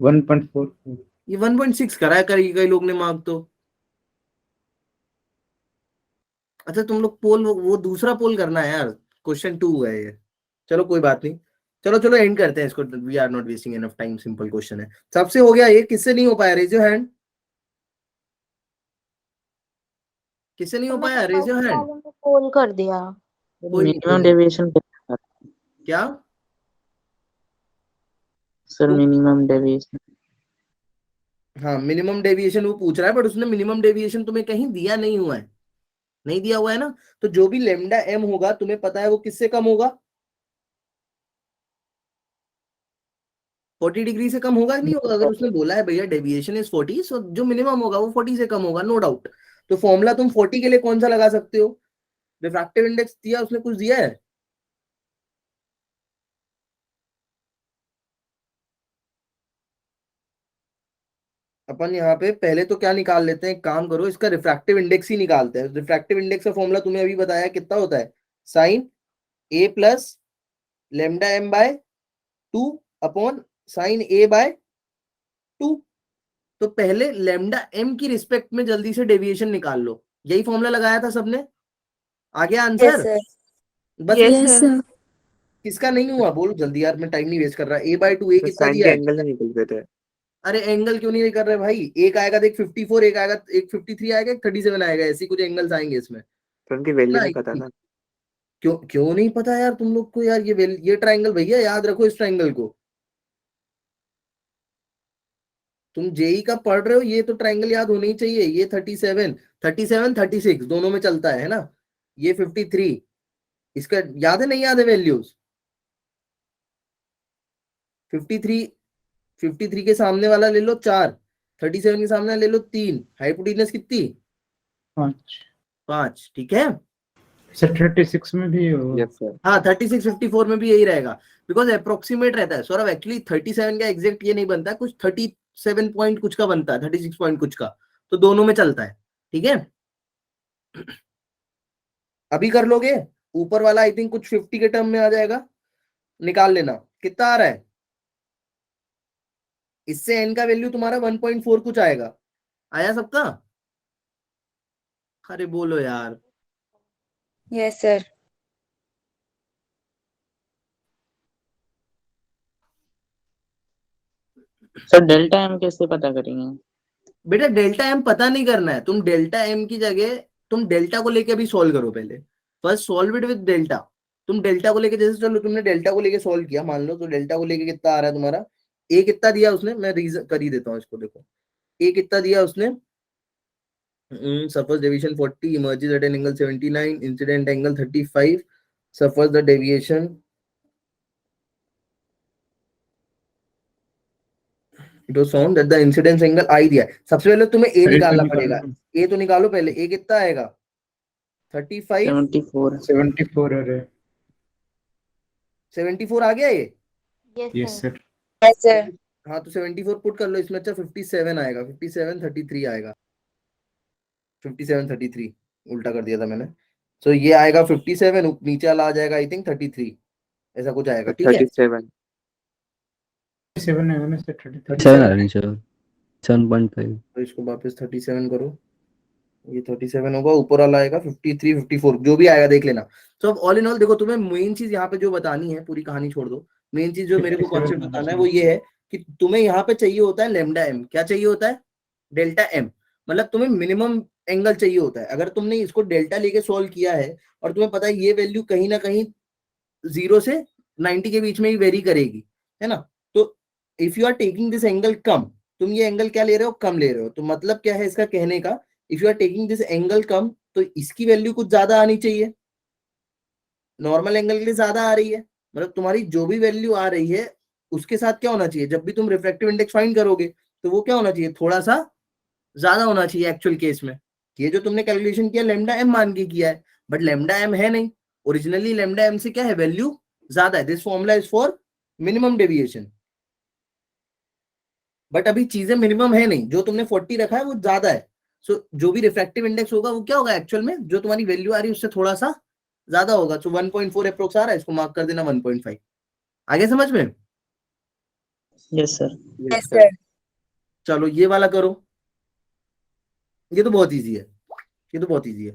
1.4. ये 1.6 करा है कई लोग ने मार्क तो. अच्छा तुम लोग पोल, वो दूसरा पोल करना है यार, क्वेश्चन 2 है ये. चलो कोई बात नहीं, चलो चलो एंड करते हैं इसको, we are not wasting enough time, simple question है. सबसे हो गया ये, किससे नहीं हो पाया, रेज योर हैंड. किससे नहीं हो पाया, रेज योर हैंड. पोल कर दिया. कोई नहीं, मिनिमम डेविएशन क्या सर, तो, मिनिमम डेविएशन. हाँ मिनिमम डेविएशन वो पूछ रहा है, बट उसने मिनिमम डेविएशन तुम्हें कहीं दिया नहीं हुआ है, नहीं दिया हुआ है ना. तो जो भी लेमडा एम होगा तुम्हें पता है वो किससे कम होगा, 40 डिग्री से कम होगा कि नहीं होगा. अगर उसने बोला है भैया डेविएशन इज 40, सो जो मिनिमम होगा वो 40 से कम होगा, नो डाउट. तो फॉर्मूला तुम 40 के लिए कौन सा लगा सकते हो, रिफ्रैक्टिव इंडेक्स दिया उसने, कुछ दिया है. अपन यहाँ पे पहले तो क्या निकाल लेते हैं, एक काम करो, इसका रिफ्रैक्टिव इंडेक्स ही निकालते हैं. रिफ्रैक्टिव इंडेक्स का फॉर्मूला तुम्हें अभी बताया कितना होता है, sine A plus lambda M by 2 upon sine A by 2. तो पहले लेमडा एम की रिस्पेक्ट में जल्दी से डेविएशन निकाल लो, यही फॉर्मूला लगाया था सबने. आ गया आंसर, बस यस सर. किसका नहीं हुआ बोलो जल्दी यार, मैं टाइम नहीं वेस्ट कर रहा. ए बाय 2, ए कितना साइन दिया के है, एंगल नहीं निकल रहे थे. अरे एंगल क्यों नहीं कर रहे भाई, एक आएगा देख 54, एक आएगा, एक 53 आएगा, एक 37 आएगा, ऐसी कुछ एंगल्स आएंगे इसमें. तो उनकी वैल्यू ना नहीं पता ना. क्यों क्यों नहीं पता यार तुम लोग को यार, ये ट्रायंगल भैया याद रखो, इस ट्रायंगल को तुम जेई का पढ़ रहे हो, ये तो ट्रायंगल याद होनी चाहिए. ये 37, 36 दोनों में चलता है ना. ये 53, इसका याद है नहीं याद है वैल्यूज. 53 के सामने वाला ले लो 4, 37 के सामने ले लो 3, हाइपोटेन्यूज कितनी, 5. ठीक है सर 36 में भी हो. Yes sir. हाँ 36, 54 में भी यही रहेगा, बिकॉज अप्रोक्सीमेट रहता है. सौरभ एक्चुअली 37 का एग्जैक्ट ये नहीं बनता है, कुछ 37 पॉइंट कुछ का बनता है, 36 पॉइंट कुछ का, तो दोनों में चलता है. ठीक है अभी कर लोगे, ऊपर वाला आई थिंक कुछ 50 के टर्म में आ जाएगा, निकाल लेना कितना आ रहा है. इससे एन का वैल्यू तुम्हारा 1.4 कुछ आएगा. आया सबका, अरे बोलो यार. Yes sir. Sir delta M कैसे पता करेंगे. बेटा डेल्टा एम पता नहीं करना है, तुम डेल्टा एम की जगह तुम डेल्टा को लेके अभी सॉल्व करो. पहले first solve it with delta, तुम डेल्टा को लेके, जैसे चलो तुमने डेल्टा को लेके सॉल्व किया मान लो, तो डेल्टा को लेके कितना आ रहा है तुम्हारा, ए कितना दिया उसने, मैं रीजन कर ही देता हूँ इसको, देखो ए कितना दिया उसने, suffers deviation 40, emerges at an angle 79, incident angle 35, suffers the deviation, it was found that the incidence angle I दिया है। सबसे पहले तुम्हें ए निकालना पड़ेगा, ए तो निकालो पहले, ए कितना आएगा 35 74 74 है। 74 आ गया ये, यस सर। Yes sir. हाँ तो 74 पुट कर लो इसमें, अच्छा 57 आएगा, 57 33 आएगा, 57 33 उल्टा कर दिया था मैंने, तो ये आएगा 57, नीचे वाला आ जाएगा आई थिंक 33, ऐसा कुछ आएगा, ठीक है 37 7 है ना सर, 7 आ रहा है नीचे, 7.5। तो इसको वापस 37 करो, ये 37 होगा, ऊपर वाला आएगा 53 54 जो भी आएगा देख लेना। तो अब ऑल इन ऑल देखो, तुम्हें मेन चीज यहाँ पे जो बतानी है, पूरी कहानी छोड़ दो, मेन चीज जो मेरे को कॉन्सेप्ट बताना है वो ये है कि तुम्हें यहाँ पे चाहिए होता है लेमडा एम, क्या चाहिए होता है डेल्टा एम, मतलब तुम्हें मिनिमम एंगल चाहिए होता है। अगर तुमने इसको डेल्टा लेके सॉल्व किया है और तुम्हें पता है ये वैल्यू कहीं ना कहीं 0 से 90 के बीच में ही वेरी करेगी, है ना, तो if you are taking this angle कम, तुम ये एंगल क्या ले रहे हो, कम ले रहे हो, तो मतलब क्या है इसका कहने का, if you are taking this angle कम, तो इसकी वैल्यू कुछ ज्यादा आनी चाहिए, नॉर्मल एंगल के लिए ज्यादा आ रही है, मतलब तुम्हारी जो भी वैल्यू आ रही है उसके साथ क्या होना चाहिए, जब भी तुम रिफ्रैक्टिव इंडेक्स फाइंड करोगे तो वो क्या होना चाहिए, थोड़ा सा ज्यादा होना चाहिए एक्चुअल केस में। ये जो तुमने कैलकुलेशन किया लेमडा एम मान के किया है, बट लेमडा एम है नहीं, ओरिजिनली लेमडा एम से क्या है वैल्यू ज्यादा है, this formula is for minimum deviation, but अभी चीजें मिनिमम है नहीं, जो तुमने 40 रखा है वो ज्यादा है, सो जो भी रिफ्रैक्टिव इंडेक्स होगा वो क्या होगा एक्चुअल में, जो तुम्हारी वैल्यू आ रही है उससे थोड़ा सा ज्यादा होगा, सो 1.4 अप्रोक्स आ रहा है, इसको मार्क कर देना 1.5, आगे समझ में। Yes sir. Yes sir. चलो ये वाला करो, ये तो बहुत इजी है, ये तो बहुत इजी है,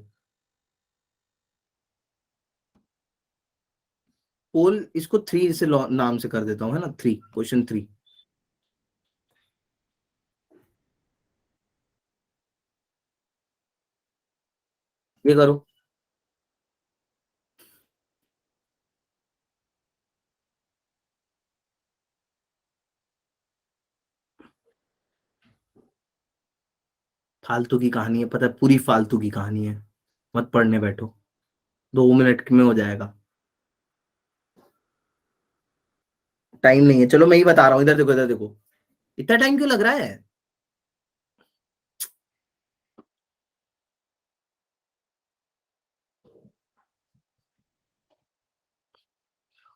पोल इसको 3 से नाम से कर देता हूं, है ना, 3 क्वेश्चन 3, ये करो, फालतू की कहानी है, पता है पूरी फालतू की कहानी है, मत पढ़ने बैठो, 2 मिनट में हो जाएगा, टाइम नहीं है, चलो मैं ही बता रहा हूँ, इधर देखो इधर देखो, इतना टाइम क्यों लग रहा है,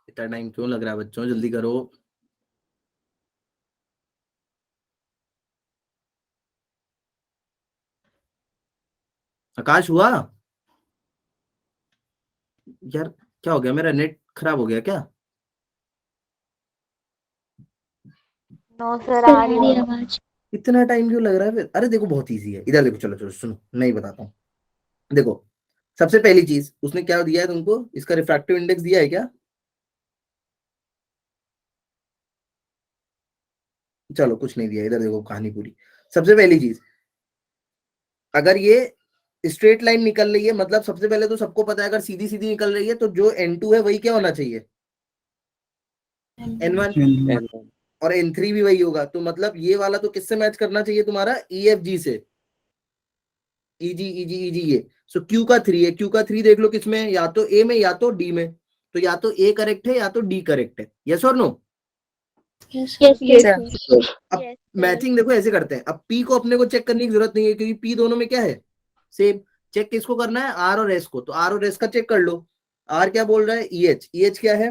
इतना टाइम क्यों लग रहा है बच्चों, जल्दी करो, आकाश हुआ यार, क्या हो गया, मेरा नेट खराब हो गया क्या, नो सर आ रही है। आवाज। इतना टाइम क्यों लग रहा है फिर, अरे देखो बहुत इजी है, इधर देखो, चलो चलो सुनो मैं ही बताता हूँ, देखो सबसे पहली चीज उसने क्या दिया है तुमको, इसका रिफ्रैक्टिव इंडेक्स दिया है क्या, चलो कुछ नहीं दिया, इधर देखो कहानी पूरी, सबसे पहली चीज अगर ये स्ट्रेट लाइन निकल रही है, मतलब सबसे पहले तो सबको पता है अगर सीधी सीधी निकल रही है तो जो N2 है वही क्या होना चाहिए N1, और N3 भी वही होगा, तो मतलब ये वाला तो किससे मैच करना चाहिए तुम्हारा EFG से, EG ये, सो Q का 3 है, Q का 3 देख लो किसमें, या तो A में या तो D में, तो या तो A करेक्ट है या तो D करेक्ट है, यस और नो, यस अब मैचिंग देखो ऐसे करते हैं, अब P को अपने को चेक करने की जरूरत नहीं है क्योंकि P दोनों में क्या है सेम, चेक किसको करना है R और S को, तो R और S का चेक कर लो, R क्या बोल रहा है EH क्या है,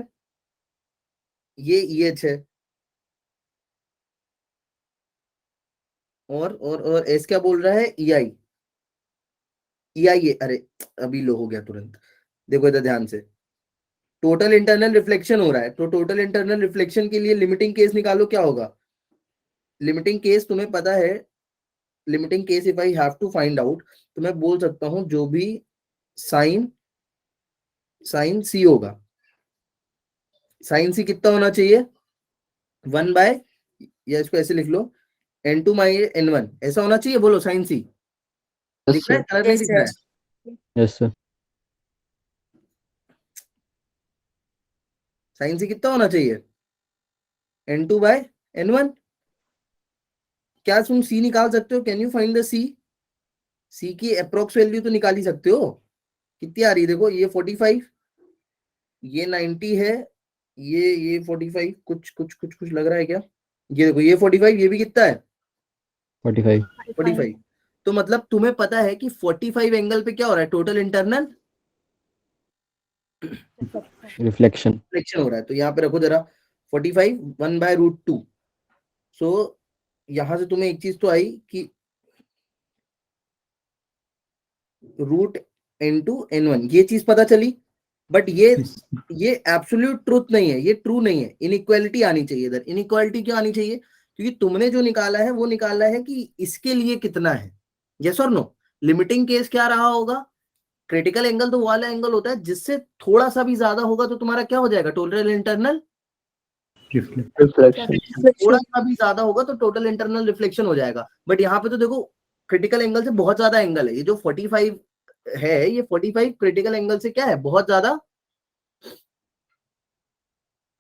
ये EH है, और S क्या बोल रहा है EI ये, अरे अभी लो हो गया तुरंत, देखो इधर ध्यान से, टोटल इंटरनल रिफ्लेक्शन हो रहा है, तो टोटल इंटरनल रिफ्लेक्शन के लिए लिमिटिंग केस निकालो, क्या होगा लिमिटिंग केस, तुम्हें पता है limiting case if I have to find out, तो मैं बोल सकता हूं जो भी साइन सी होगा, साइन सी कितना होना चाहिए 1 बाय, या इसको ऐसे लिख लो N2 माइनस N1, ऐसा होना चाहिए, बोलो साइन सी, दिख रहा है कलर नहीं दिख रहा है, यस सर। साइन सी कितना होना चाहिए, n2 by n1। क्या तुम सी निकाल सकते हो? कैन यू फाइंड द सी की अप्रोक्स वैल्यू तो निकाल ही सकते हो। कितनी आ रही है देखो, ये 45, ये 90 है, ये 45, कुछ लग रहा है क्या? ये देखो ये 45, ये भी कितना है 45। तो मतलब तुम्हें पता है कि 45 एंगल पे क्या हो रहा है, टोटल इंटरनल रिफ्लेक्शन हो रहा है। तो यहाँ पे रखो जरा 45 1/√2। सो यहां से तुम्हें एक चीज तो आई कि √n2 ये चीज पता चली, बट ये एब्सोल्यूट ट्रूथ नहीं है, ये ट्रू नहीं है। इनइक्वालिटी आनी चाहिए इधर। इनइक्वालिटी क्यों आनी चाहिए? क्योंकि तुमने जो निकाला है वो निकाला है कि इसके लिए कितना है। यस और नो? लिमिटिंग केस क्या रहा होगा? क्रिटिकल एंगल तो वो वाला एंगल होता है जिससे थोड़ा सा भी ज्यादा होगा तो तुम्हारा क्या हो जाएगा, टोटल इंटरनल रिफ्लेक्शन। थोड़ा सा भी ज्यादा होगा तो टोटल इंटरनल रिफ्लेक्शन हो जाएगा। बट यहाँ पे तो देखो क्रिटिकल एंगल से बहुत ज्यादा एंगल है। ये जो 45 है, ये 45 क्रिटिकल एंगल से क्या है, बहुत ज्यादा,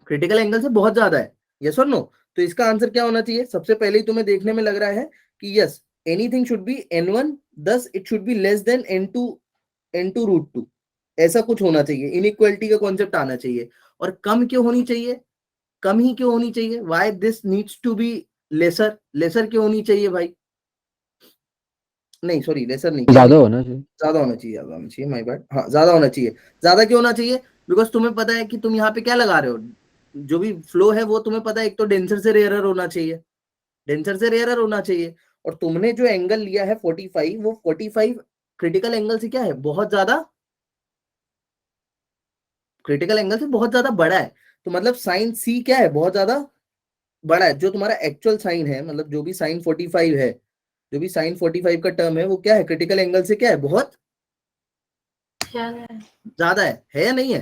क्रिटिकल एंगल से बहुत ज्यादा है। यस और नो? तो इसका आंसर क्या होना चाहिए? सबसे पहले ही तुम्हें देखने में लग रहा है कि yes, anything should be n1, thus it should be less than n2 √2। ऐसा कुछ होना चाहिए, इनइक्वालिटी का कॉन्सेप्ट आना चाहिए। और कम क्यों होनी चाहिए? कम ही क्यों होनी चाहिए? Why this needs to be lesser? Lesser क्यों होनी चाहिए भाई? नहीं सॉरी, लेसर नहीं, ज्यादा होना चाहिए। ज्यादा होना चाहिए, माय बैड। हाँ, ज्यादा होना चाहिए। ज्यादा क्यों होना चाहिए? बिकॉज तुम्हें पता है कि तुम यहाँ पे क्या लगा रहे हो, जो भी फ्लो है वो तुम्हें पता है, एक तो डेंसर से रेयरर होना चाहिए, डेंसर से रेयरर होना चाहिए। और तुमने जो एंगल लिया है 45, वो 45 क्रिटिकल एंगल से क्या है, बहुत ज्यादा, क्रिटिकल एंगल से बहुत ज्यादा बड़ा है। तो मतलब साइन सी क्या है, बहुत ज्यादा बड़ा है। जो तुम्हारा एक्चुअल साइन है, मतलब जो भी साइन 45 है, जो भी साइन 45 का टर्म है, वो क्या है, क्रिटिकल एंगल से क्या है, बहुत ज्यादा है या नहीं है?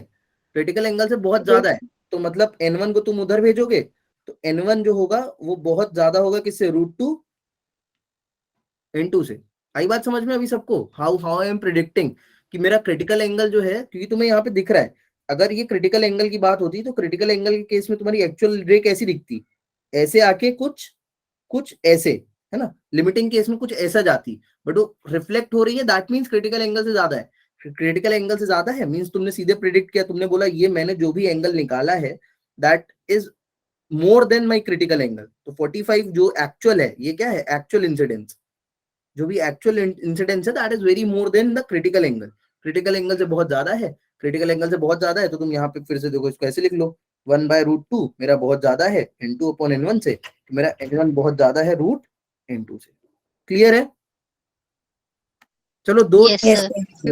क्रिटिकल एंगल से बहुत ज्यादा है। तो मतलब n1 को तुम उधर भेजोगे तो n1 जो होगा वो बहुत ज्यादा होगा, किससे, √2 n2 से। आई बात समझ में अभी सबको? हाउ आई एम प्रिडिक्टिंग कि मेरा क्रिटिकल एंगल जो है, क्योंकि तुम्हें यहाँ पे दिख रहा है, अगर ये क्रिटिकल एंगल की बात होती तो क्रिटिकल एंगल के केस में तुम्हारी एक्चुअल रे कैसी दिखती, ऐसे आके कुछ ऐसे, है ना। लिमिटिंग केस में कुछ ऐसा जाती, बट वो रिफ्लेक्ट हो रही है, दैट मीन्स क्रिटिकल एंगल से ज्यादा है। क्रिटिकल एंगल से ज्यादा है मीन्स तुमने सीधे प्रिडिक्ट किया, तुमने बोला ये मैंने जो भी एंगल निकाला है that is more than my critical angle. तो 45 जो एक्चुअल है, ये क्या है, एक्चुअल इंसिडेंस। जो भी एक्चुअल इंसिडेंस है that is very more than the critical angle. Critical angle से बहुत ज्यादा है, क्रिटिकल एंगल से बहुत ज्यादा है, तो तुम यहाँ पे फिर से देखो, इसको ऐसे लिख लो, 1/√2 मेरा बहुत ज्यादा है n2/n1 से, तो मेरा n1 बहुत ज्यादा है √n2 से। क्लियर है? चलो दो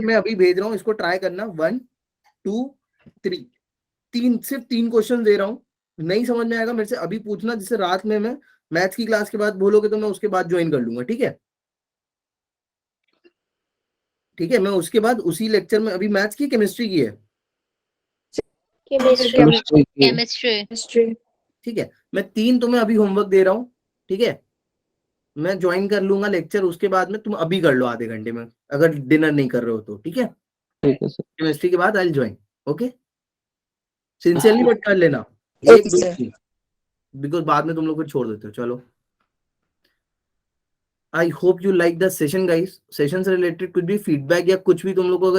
मैं अभी भेज रहा हूँ, इसको ट्राई करना। 1 2 3 सिर्फ 3 क्वेश्चन दे रहा हूँ। नहीं समझ में आएगा मेरे से अभी पूछना, जिससे रात में मैं मैथ्स की क्लास के बाद बोलोगे तो मैं उसके बाद ज्वाइन कर लूंगा, ठीक है? ठीक है, मैं उसके बाद उसी लेक्चर में, अभी मैथ्स की केमिस्ट्री की है, केमिस्ट्री। ठीक है। मैं 3 तुम्हें अभी होमवर्क दे रहा हूँ, ठीक है। मैं ज्वाइन कर लूंगा लेक्चर, उसके बाद में तुम अभी कर लो आधे घंटे में, अगर डिनर नहीं कर रहे हो तो, ठीक है। ठीक है सर। केमिस्ट्री के बाद I will join, okay. Sincerely but कर लेना, 1 2 3, बिकॉज बाद में तुम लोग फिर छोड़ देते हो। चलो, I hope you like the session guys. Session से रिलेटेड कुछ भी फीडबैक या कुछ भी तुम लोग को अगर